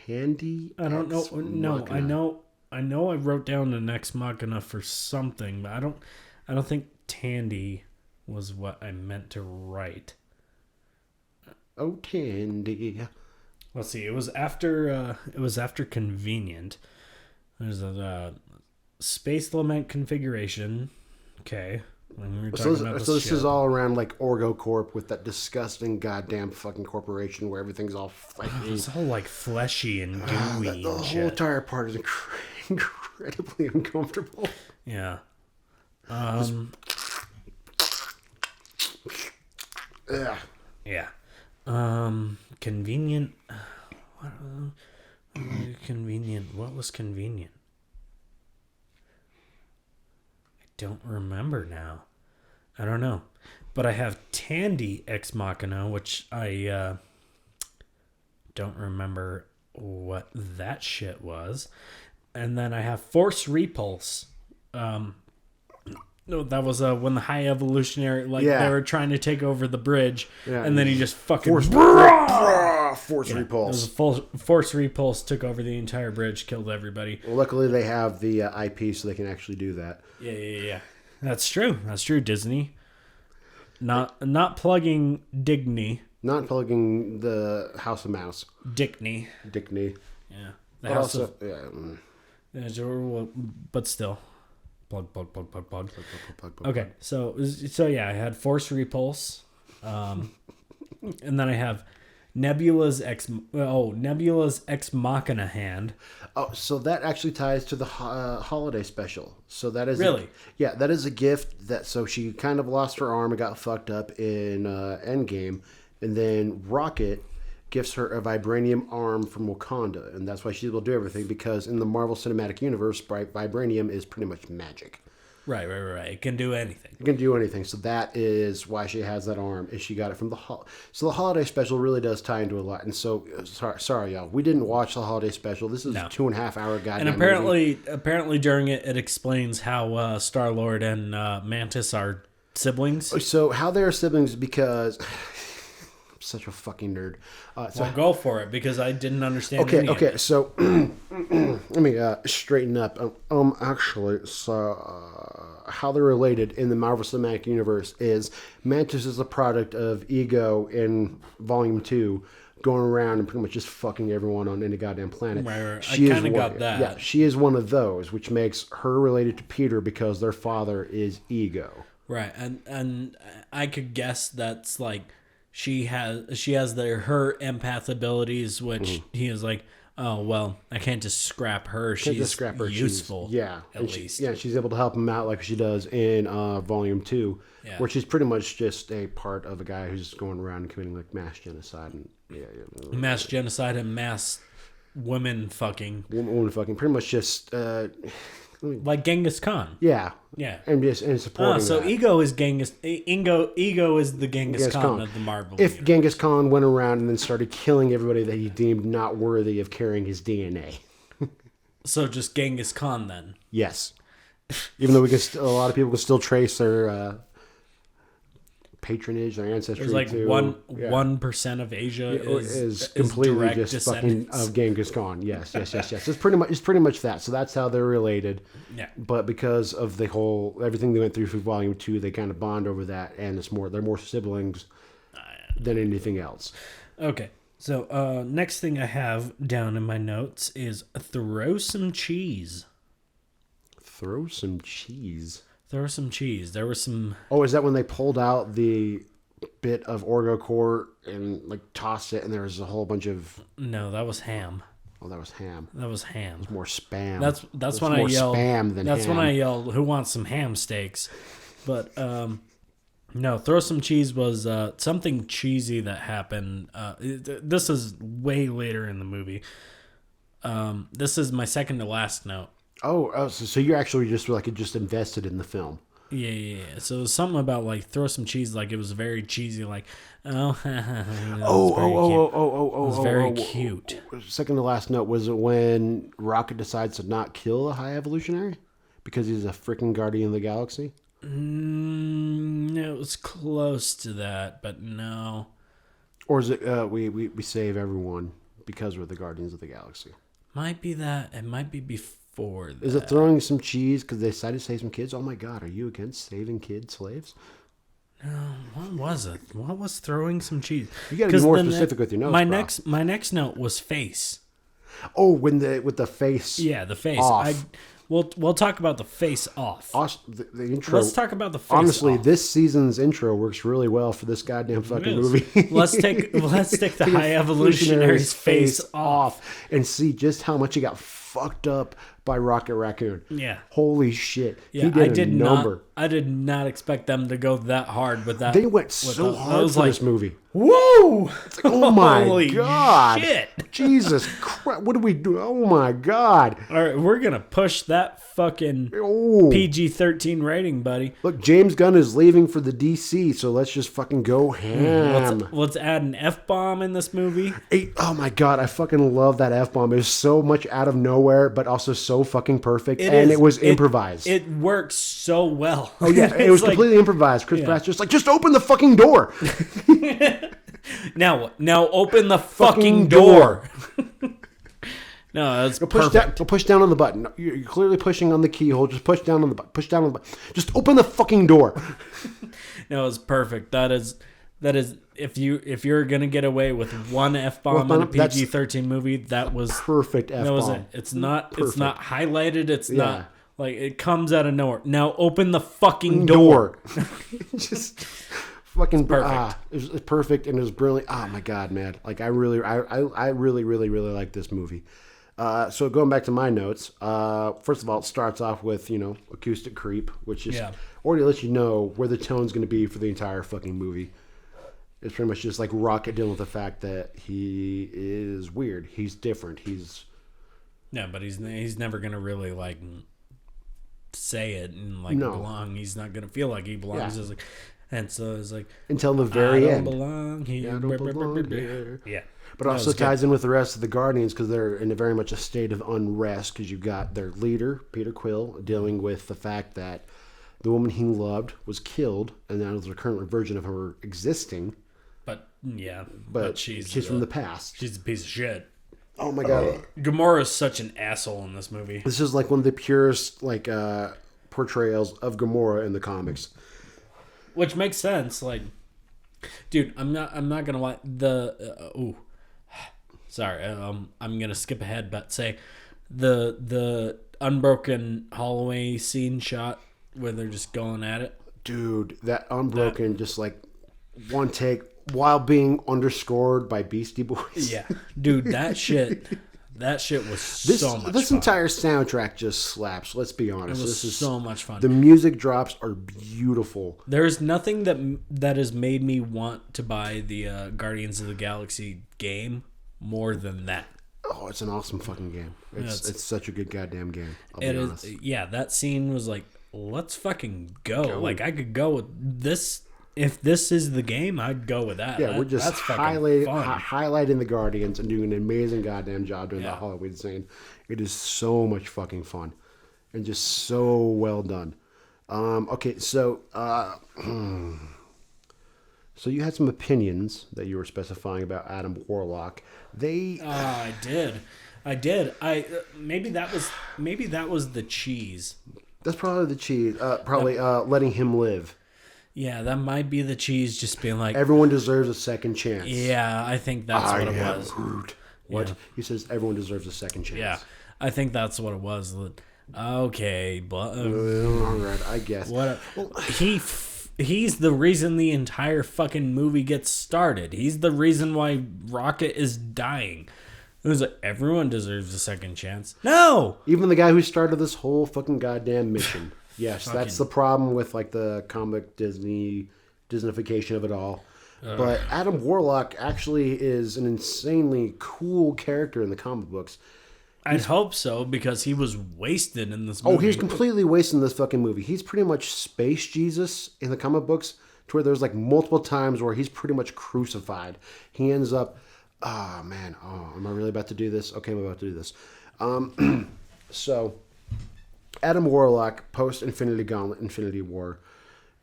Tandy? I don't know. No, I know I wrote down an Ex Machina for something, but I don't think Tandy was what I meant to write. Oh, Tandy. Let's see. It was after Convenient. There's a Space Lament configuration. Okay. When we were talking about So this is all around like Orgo Corp with that disgusting goddamn fucking corporation where everything's all flashy. It's all like fleshy and gooey. The and whole shit. entire part is incredibly uncomfortable. Yeah. Yeah. Yeah. Convenient. Convenient. What was convenient? I don't remember now. I don't know. But I have Tandy Ex Machina, which I don't remember what that shit was. And then I have Force Repulse. No, that was when the High Evolutionary, they were trying to take over the bridge, and then he just fucking Force Repulse. Repulse. It was Force Repulse took over the entire bridge, killed everybody. Well, luckily they have the IP, so they can actually do that. Yeah. That's true. Disney, not plugging Digny. Not plugging the House of Mouse. Dickney. Yeah. The House of. Yeah. But still. Plug. Okay, so yeah, I had Force Repulse, and then I have Nebula's Ex Machina hand. Oh, so that actually ties to the holiday special. So that is really, that is a gift that. So she kind of lost her arm and got fucked up in Endgame, and then Rocket gives her a vibranium arm from Wakanda, and that's why she's able to do everything, because in the Marvel Cinematic Universe, vibranium is pretty much magic. Right. It can do anything. It can do anything. So that is why she has that arm, is she got it from the So the holiday special really does tie into a lot. And so, sorry y'all, we didn't watch the holiday special. This is a 2.5 hour goddamn And apparently during it explains how Star-Lord and Mantis are siblings. So how they're siblings, because... such a fucking nerd. So go for it, because I didn't understand. Okay. So let me straighten up. Actually, so how they're related in the Marvel Cinematic Universe is Mantis is a product of Ego in Volume 2, going around and pretty much just fucking everyone on any goddamn planet. Right. I kind of got that. Yeah, she is one of those, which makes her related to Peter because their father is Ego. Right, and I could guess that's like. She has her empath abilities, which he is like, oh well, I can't just scrap her. She's useful. At least. She's able to help him out like she does in Volume 2, where she's pretty much just a part of a guy who's just going around and committing like mass genocide and mass genocide and mass women fucking. Women fucking, pretty much just. Like Genghis Khan. Yeah. And supporting so that. Ego is Ego is the Genghis Khan of the Marvel If universe. Genghis Khan went around and then started killing everybody that he deemed not worthy of carrying his DNA. So just Genghis Khan then? Yes. Even though a lot of people can still trace their patronage, their ancestry. There's like to 1% of Asia is completely just fucking of Genghis Khan. Yes. It's pretty much that. So that's how they're related. Yeah. But because of the whole everything they went through for Volume 2, they kind of bond over that, and they're more siblings than anything else. Okay. So next thing I have down in my notes is throw some cheese. Throw some cheese. There was some. Oh, is that when they pulled out the bit of Orgo core and like tossed it, and there was a whole bunch of? No, that was ham. Oh, that was ham. That was ham. It was more spam. That's when I yelled. Spam than that's ham. when I yelled, "Who wants some ham steaks?" But no, throw some cheese was something cheesy that happened. This is way later in the movie. This is my second to last note. So you're actually just invested in the film. Yeah. So it was something about like throw some cheese, like it was very cheesy, like it was very cute. Second to last note, was it when Rocket decides to not kill a high evolutionary because he's a freaking guardian of the galaxy? It was close to that, but no. Or is it we save everyone because we're the guardians of the galaxy? Might be that. It might be before that. Is it throwing some cheese because they decided to save some kids? Oh my God, are you against saving kids, slaves? No, what was it? What was throwing some cheese? You got to be more specific with your notes. My next note was face. Oh, with the face. Yeah, the face. Off. We'll talk about the face off. The intro. Let's talk about the face honestly, off. This season's intro works really well for this goddamn fucking movie. Let's take the high evolutionary's face off and see just how much he got fucked up by Rocket Raccoon. Yeah. Holy shit. Yeah, he did a number. I did not expect them to go that hard with that. They went so hard for this movie. Whoa! It's like, oh my Holy God. Shit. Jesus Christ. What do we do? Oh my God. All right, we're going to push that fucking PG-13 rating, buddy. Look, James Gunn is leaving for the DC, so let's just fucking go ham. Let's add an F-bomb in this movie. Oh my God, I fucking love that F-bomb. It was so much out of nowhere, but also so fucking perfect. It was improvised. It works so well. Oh yeah, it was completely improvised. Chris Pratt's just like, just open the fucking door. Now open the fucking door. No, that's perfect. Go push down on the button. You're clearly pushing on the keyhole. Just push down on the button. Push down on the button. Just open the fucking door. No, it's perfect. That is if you're gonna get away with one F-bomb in a PG-13 movie, that was perfect F-bomb. That was it. It's not highlighted. It's not like it comes out of nowhere. Now open the fucking door. Just fucking perfect. It was perfect and it was brilliant. Oh my God, man! Like I really like this movie. So going back to my notes, first of all, it starts off with acoustic creep, which is already lets you know where the tone's going to be for the entire fucking movie. It's pretty much just like Rocket dealing with the fact that he is weird. He's different. But he's never going to really like say it and like belong. He's not going to feel like he belongs. Yeah. And so it's like until the very end. I don't belong here. Yeah. But also ties in with the rest of the Guardians because they're in very much a state of unrest because you've got their leader, Peter Quill, dealing with the fact that the woman he loved was killed and now there's a current version of her existing. But she's from the past. She's a piece of shit. Oh my God. Gamora is such an asshole in this movie. This is like one of the purest portrayals of Gamora in the comics. Which makes sense. Like, dude, I'm not gonna lie. Sorry, I'm gonna skip ahead, but say the unbroken hallway scene shot where they're just going at it. Dude, that unbroken, just like one take while being underscored by Beastie Boys. Yeah, dude, that shit was so much fun. This entire soundtrack just slaps. Let's be honest. This is so much fun. The music drops are beautiful. There's nothing that has made me want to buy the Guardians of the Galaxy game more than that. Oh, it's an awesome fucking game. It's such a good goddamn game. I'll be honest. Yeah, that scene was like, let's fucking go. Like, I could go with this. If this is the game, I'd go with that. Yeah, we're just highlighting the Guardians and doing an amazing goddamn job doing that Halloween scene. It is so much fucking fun and just so well done. Okay, so so you had some opinions that you were specifying about Adam Warlock. I did. Maybe that was the cheese. That's probably the cheese. Letting him live. Yeah, that might be the cheese just being like... Everyone deserves a second chance. Yeah, I think that's what it was. Groot. What? Yeah. He says everyone deserves a second chance. Yeah, I think that's what it was. Okay, but... all right, I guess. Well, he's the reason the entire fucking movie gets started. He's the reason why Rocket is dying. It was like, everyone deserves a second chance. No! Even the guy who started this whole fucking goddamn mission. Yes, that's the problem with like the comic Disneyfication of it all. But Adam Warlock actually is an insanely cool character in the comic books. I'd hope so, because he was wasted in this movie. Oh, he's completely wasted in this fucking movie. He's pretty much Space Jesus in the comic books, to where there's like multiple times where he's pretty much crucified. He ends up, oh man, am I really about to do this? Okay, I'm about to do this. So, Adam Warlock, post-Infinity Gauntlet, Infinity War,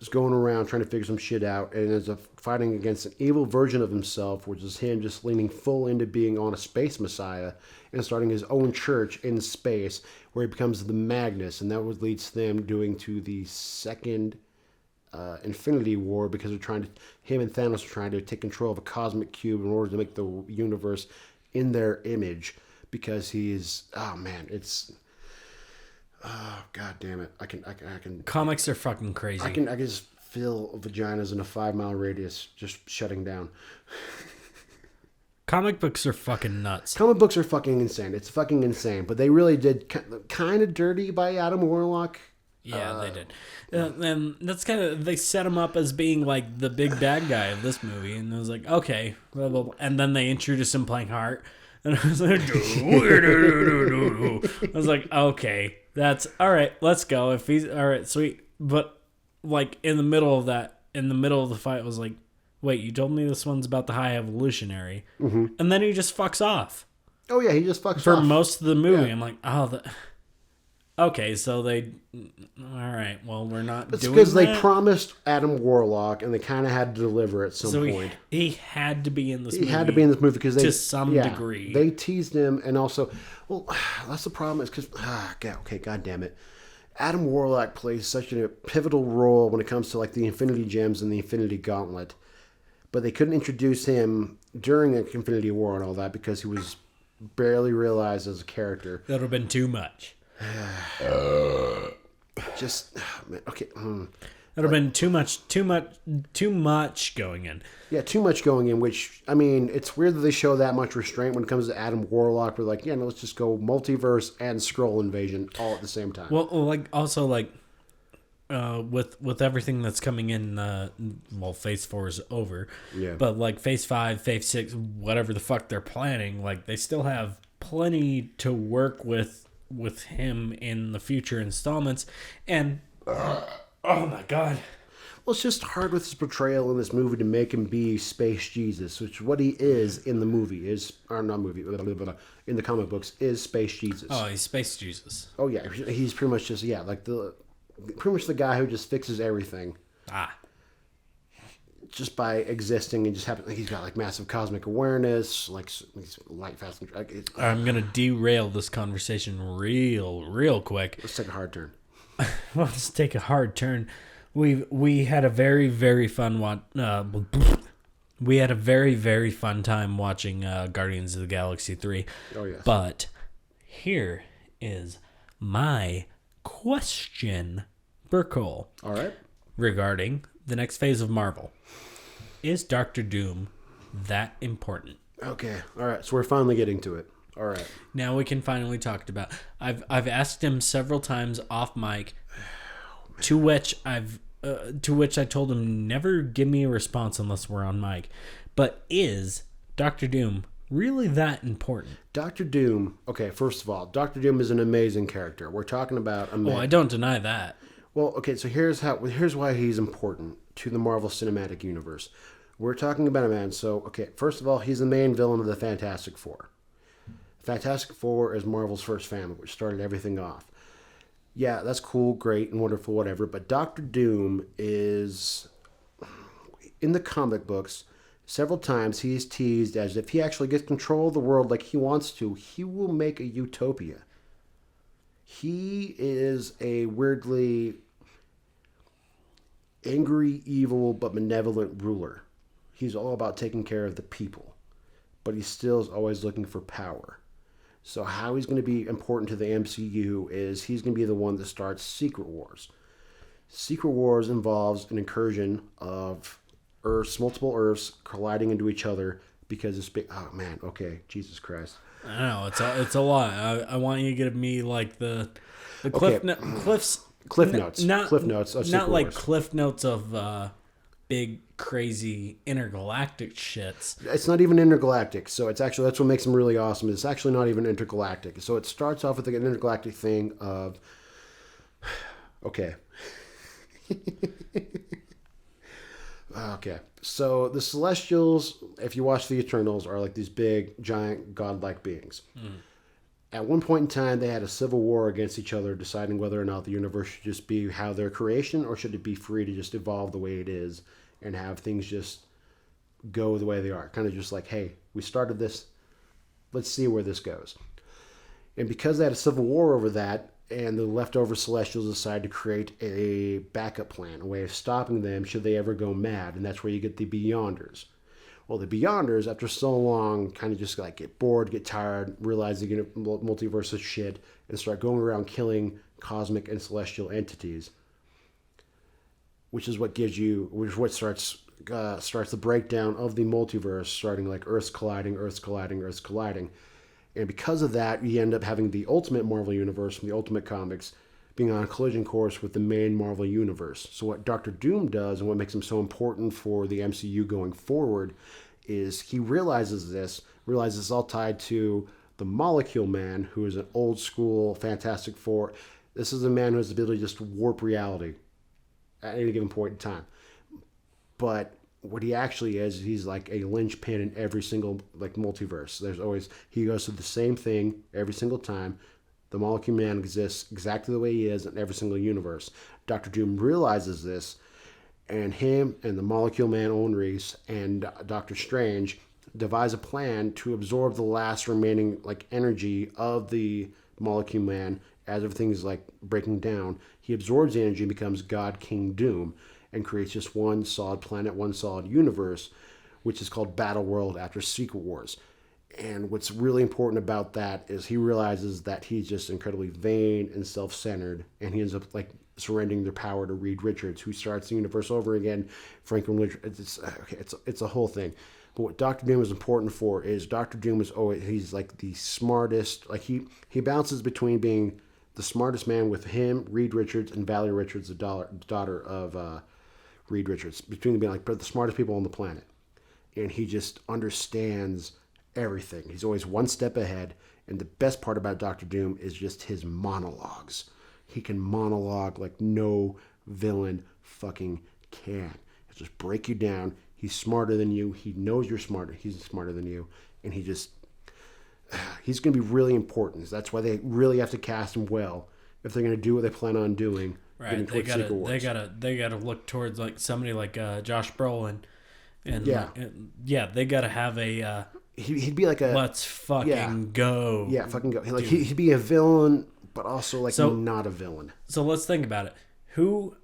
is going around trying to figure some shit out, and ends up fighting against an evil version of himself, which is him just leaning full into being on a space messiah and starting his own church in space, where he becomes the Magnus, and that would leads them doing to the second Infinity War, because him and Thanos are trying to take control of a cosmic cube in order to make the universe in their image, because he's, oh man, it's, oh god damn it, I can Comics are fucking crazy. I can just feel vaginas in a 5-mile radius just shutting down. Comic books are fucking nuts. Comic books are fucking insane. It's fucking insane. But they really did kind of dirty by Adam Warlock. Yeah, they did. And that's kind of, they set him up as being like the big bad guy of this movie. And I was like, okay. Blah, blah, blah. And then they introduced him playing Heart. And I was like, okay, that's all right. Let's go. If he's all right, sweet. But like in the middle of the fight, I was like, wait, you told me this one's about the High Evolutionary, and then he just fucks off. Oh yeah, he just fucks for off most of the movie. Yeah. I'm like, okay, so they, all right, well, we're not. It's doing because that. They promised Adam Warlock, and they kind of had to deliver at some point. He had to be in this. He had to be in this movie because to some degree they teased him, and also, well, that's the problem is because god damn it. Adam Warlock plays such a pivotal role when it comes to like the Infinity Gems and the Infinity Gauntlet. But they couldn't introduce him during the Infinity War and all that because he was barely realized as a character. That would have been too much. Just, okay. That would have been too much going in. Yeah, too much going in, which, I mean, it's weird that they show that much restraint when it comes to Adam Warlock. We're like, yeah, no, let's just go multiverse and Skrull invasion all at the same time. Well, like, also, like, with everything that's coming in, Phase 4 is over. Yeah. But like Phase 5, Phase 6, whatever the fuck they're planning, like they still have plenty to work with him in the future installments. And oh my god. Well, it's just hard with his portrayal in this movie to make him be Space Jesus, which what he is in the movie is, or not movie, in the comic books is Space Jesus. Oh, he's Space Jesus. Oh yeah, he's pretty much just pretty much the guy who just fixes everything. Just by existing and just having, like, he's got like massive cosmic awareness, like he's light, fast, and I'm gonna derail this conversation real quick. Let's take a hard turn. Well, let's take a hard turn. We had a very, very fun we had a very, very fun time watching Guardians of the Galaxy 3. Oh yes. But here is my question, Burkle. All right. Regarding the next phase of Marvel. Is Doctor Doom that important? Okay. All right. So we're finally getting to it. All right. Now we can finally talk about. I've asked him several times off mic, to which I told him never give me a response unless we're on mic. But is Doctor Doom really that important? Doctor Doom. Okay. First of all, Doctor Doom is an amazing character. We're talking about a man. Well, I don't deny that. Well, okay, so here's why he's important to the Marvel Cinematic Universe. We're talking about a man, so, okay, first of all, he's the main villain of the Fantastic Four. Fantastic Four is Marvel's first family, which started everything off. Yeah, that's cool, great, and wonderful, whatever, but Doctor Doom is, in the comic books, several times he's teased as if he actually gets control of the world like he wants to, he will make a utopia. He is a weirdly angry, evil, but benevolent ruler. He's all about taking care of the people, but he still is always looking for power. So how he's going to be important to the MCU is he's going to be the one that starts Secret Wars. Secret Wars involves an incursion of multiple Earths colliding into each other because it's big. Oh man, okay, Jesus Christ. I know it's a lot. I want you to give me like the cliff notes. Cliff notes. Not Cliff notes of not Secret like Wars. cliff notes of big, crazy intergalactic shits. It's not even intergalactic, so it's actually that's what makes them really awesome. It's actually not even intergalactic. So it starts off with an intergalactic thing of okay. Okay. So the Celestials, if you watch the Eternals, are like these big, giant, godlike beings. At one point in time, they had a civil war against each other, deciding whether or not the universe should just be how their creation, or should it be free to just evolve the way it is and have things just go the way they are. Kind of just like, hey, we started this, let's see where this goes. And because they had a civil war over that, and the leftover Celestials decided to create a backup plan, a way of stopping them should they ever go mad, and that's where you get the Beyonders. Well, the Beyonders, after so long, kind of just like get bored, get tired, realize they get a multiverse of shit, and start going around killing cosmic and celestial entities, which is what starts the breakdown of the multiverse, starting like Earths colliding. And because of that, you end up having the Ultimate Marvel Universe from the Ultimate Comics being on a collision course with the main Marvel Universe. So what Doctor Doom does, and what makes him so important for the MCU going forward, is he realizes it's all tied to the Molecule Man, who is an old school Fantastic Four. This is a man who has the ability to just warp reality at any given point in time. But what he actually is, he's like a linchpin in every single like multiverse. He goes through the same thing every single time. The Molecule Man exists exactly the way he is in every single universe. Dr. Doom realizes this, and him and the Molecule Man Onrys and Doctor Strange devise a plan to absorb the last remaining like energy of the Molecule Man as everything's like breaking down. He absorbs the energy and becomes God King Doom, and creates just one solid planet, one solid universe, which is called Battle World after Secret Wars. And what's really important about that is he realizes that he's just incredibly vain and self-centered, and he ends up like surrendering their power to Reed Richards, who starts the universe over again. Franklin Richards, it's a whole thing. But what Doctor Doom is important for is Doctor Doom is he's like the smartest. Like he bounces between being the smartest man with him, Reed Richards, and Valerie Richards, the daughter of Reed Richards, between being like the smartest people on the planet. And he just understands everything. He's always one step ahead. And the best part about Doctor Doom is just his monologues. He can monologue like no villain fucking can. He'll just break you down. He's smarter than you. He knows you're smarter. He's smarter than you. And he's going to be really important. That's why they really have to cast him well if they're going to do what they plan on doing. Right, they gotta look towards like somebody like Josh Brolin, and they gotta have a. He'd be like a let's fucking go. Yeah, fucking go. Like he'd be a villain, but also like not a villain. So let's think about it. Who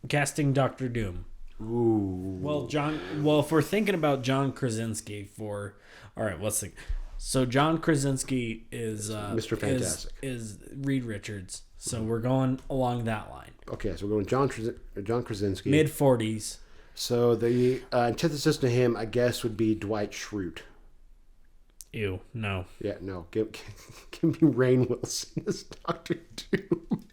casting Doctor Doom? Ooh. Well, if we're thinking about John Krasinski let's think. So John Krasinski is Mr. Fantastic. Is Reed Richards. So we're going along that line. Okay, so we're going John Krasinski. Mid-40s. So the antithesis to him, I guess, would be Dwight Schrute. Ew, no. Yeah, no. Give me Rainn Wilson as Dr. Doom.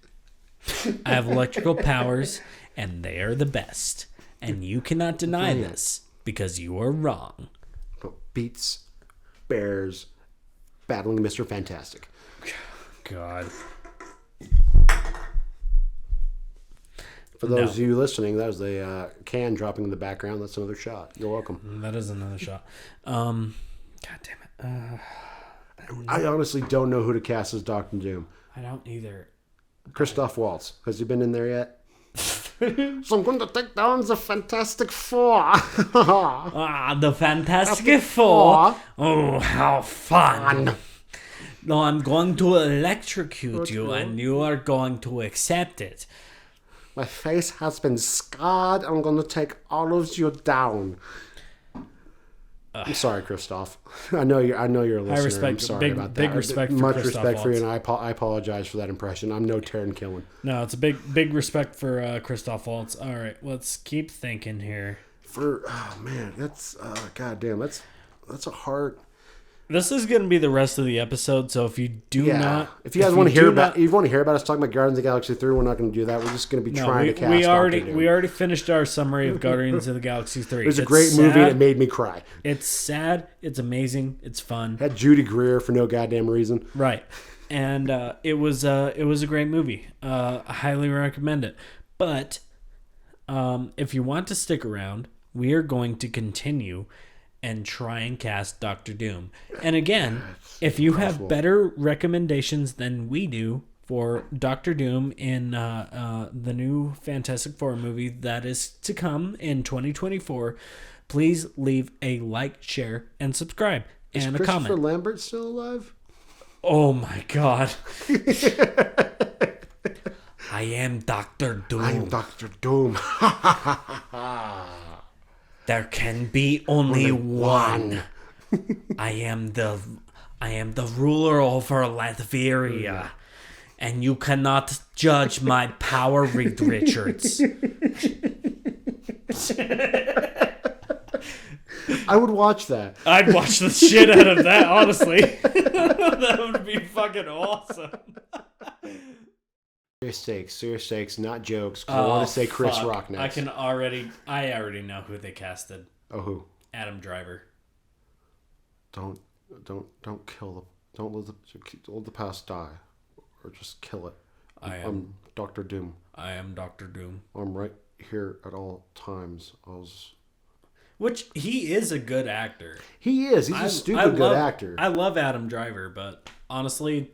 I have electrical powers, and they are the best. And you cannot deny this, because you are wrong. Beats, Bears, battling Mr. Fantastic. God. For those of you listening, that was the can dropping in the background. That's another shot. You're welcome. That is another shot. God damn it. I honestly don't know who to cast as Doctor Doom. I don't either. Christoph Waltz. Has he been in there yet? So I'm going to take down the Fantastic Four. The Fantastic Four. Oh, how fun. No, I'm going to electrocute you, and you are going to accept it. My face has been scarred. I'm going to take all of you down. I'm sorry, Christoph. I know you're a listener. I'm sorry about that. Big respect for Much Christoph respect for you, Waltz. and I apologize for that impression. I'm no Taron Killen. No, it's a big respect for Christoph Waltz. All right, let's keep thinking here. That's goddamn. That's a hard. This is going to be the rest of the episode, so if you do not... If you guys want to hear about us talking about Guardians of the Galaxy 3, we're not going to do that. We're just going to be trying to cast Doctor Doom. We already finished our summary of Guardians of the Galaxy 3. It was a great movie and it made me cry. It's sad. It's amazing. It's fun. Had Judy Greer for no goddamn reason. Right. And it was a great movie. I highly recommend it. But if you want to stick around, we are going to continue and try and cast Doctor Doom. And again, if you have better recommendations than we do for Doctor Doom in the new Fantastic Four movie that is to come in 2024, please leave a like, share, and subscribe, and a comment. Is Christopher Lambert still alive? Oh my God. I am Doctor Doom. I am Doctor Doom. There can be only one. I am the ruler over Latveria, and you cannot judge my power, Reed Richards. I would watch that. I'd watch the shit out of that, honestly. That would be fucking awesome. Serious stakes, not jokes. I want to say Chris Rock next. I already know who they casted. Oh, who? Adam Driver. Don't kill don't let the past die, or just kill it. I'm Doctor Doom. I am Doctor Doom. I'm right here at all times. Which he is a good actor. He is. He's a stupid good actor. I love Adam Driver, but honestly,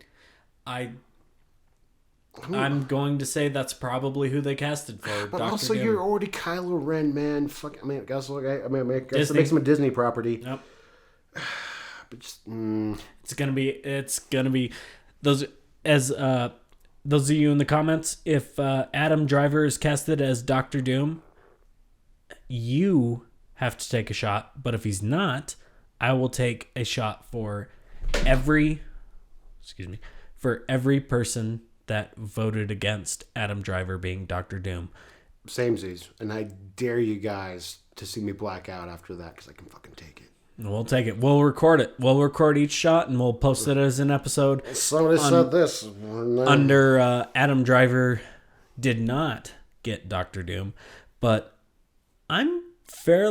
I'm going to say that's probably who they casted for. But Dr. also, Doom. you're already Kylo Ren, man. Fuck. I guess it makes him a Disney property. Yep. But just, It's gonna be those of you in the comments. If Adam Driver is casted as Doctor Doom, you have to take a shot. But if he's not, I will take a shot for every person that voted against Adam Driver being Doctor Doom. Samesies. And I dare you guys to see me black out after that, because I can fucking take it. We'll take it. We'll record it. We'll record each shot and we'll post it as an episode. Somebody said this. Under Adam Driver did not get Doctor Doom, but I'm fair.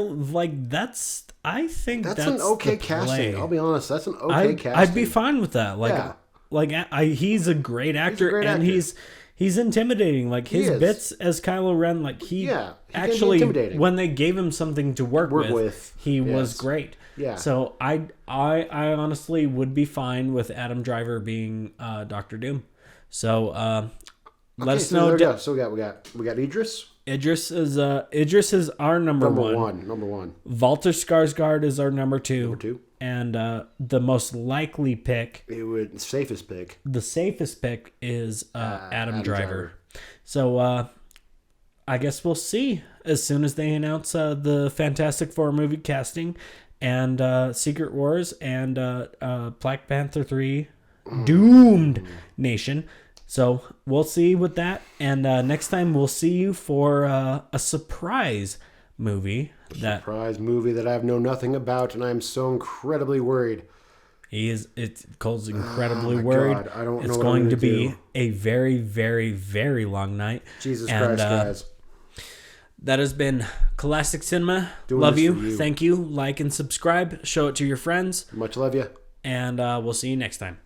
I think that's an okay casting. I'll be honest. That's an okay casting. I'd be fine with that. He's a great actor, he's intimidating. Like his bits as Kylo Ren, he actually when they gave him something to work with, he was great. Yeah. So I honestly would be fine with Adam Driver being Doctor Doom. So let us know. So we got Idris. Idris is our number one. Number one. Walter Skarsgård is our number two. And the most likely pick, the safest pick is Adam Driver. So I guess we'll see as soon as they announce the Fantastic Four movie casting and Secret Wars and Black Panther 3 Doomed Nation. So we'll see with that. And next time we'll see you for a surprise movie. Surprise movie that I know nothing about, and I'm so incredibly worried. Cole's incredibly worried. God, I don't know. It's going to be a very, very, very long night. Jesus Christ, guys. That has been Cole-astic Cinema. Love you. Thank you. Like and subscribe. Show it to your friends. Much love you. And we'll see you next time.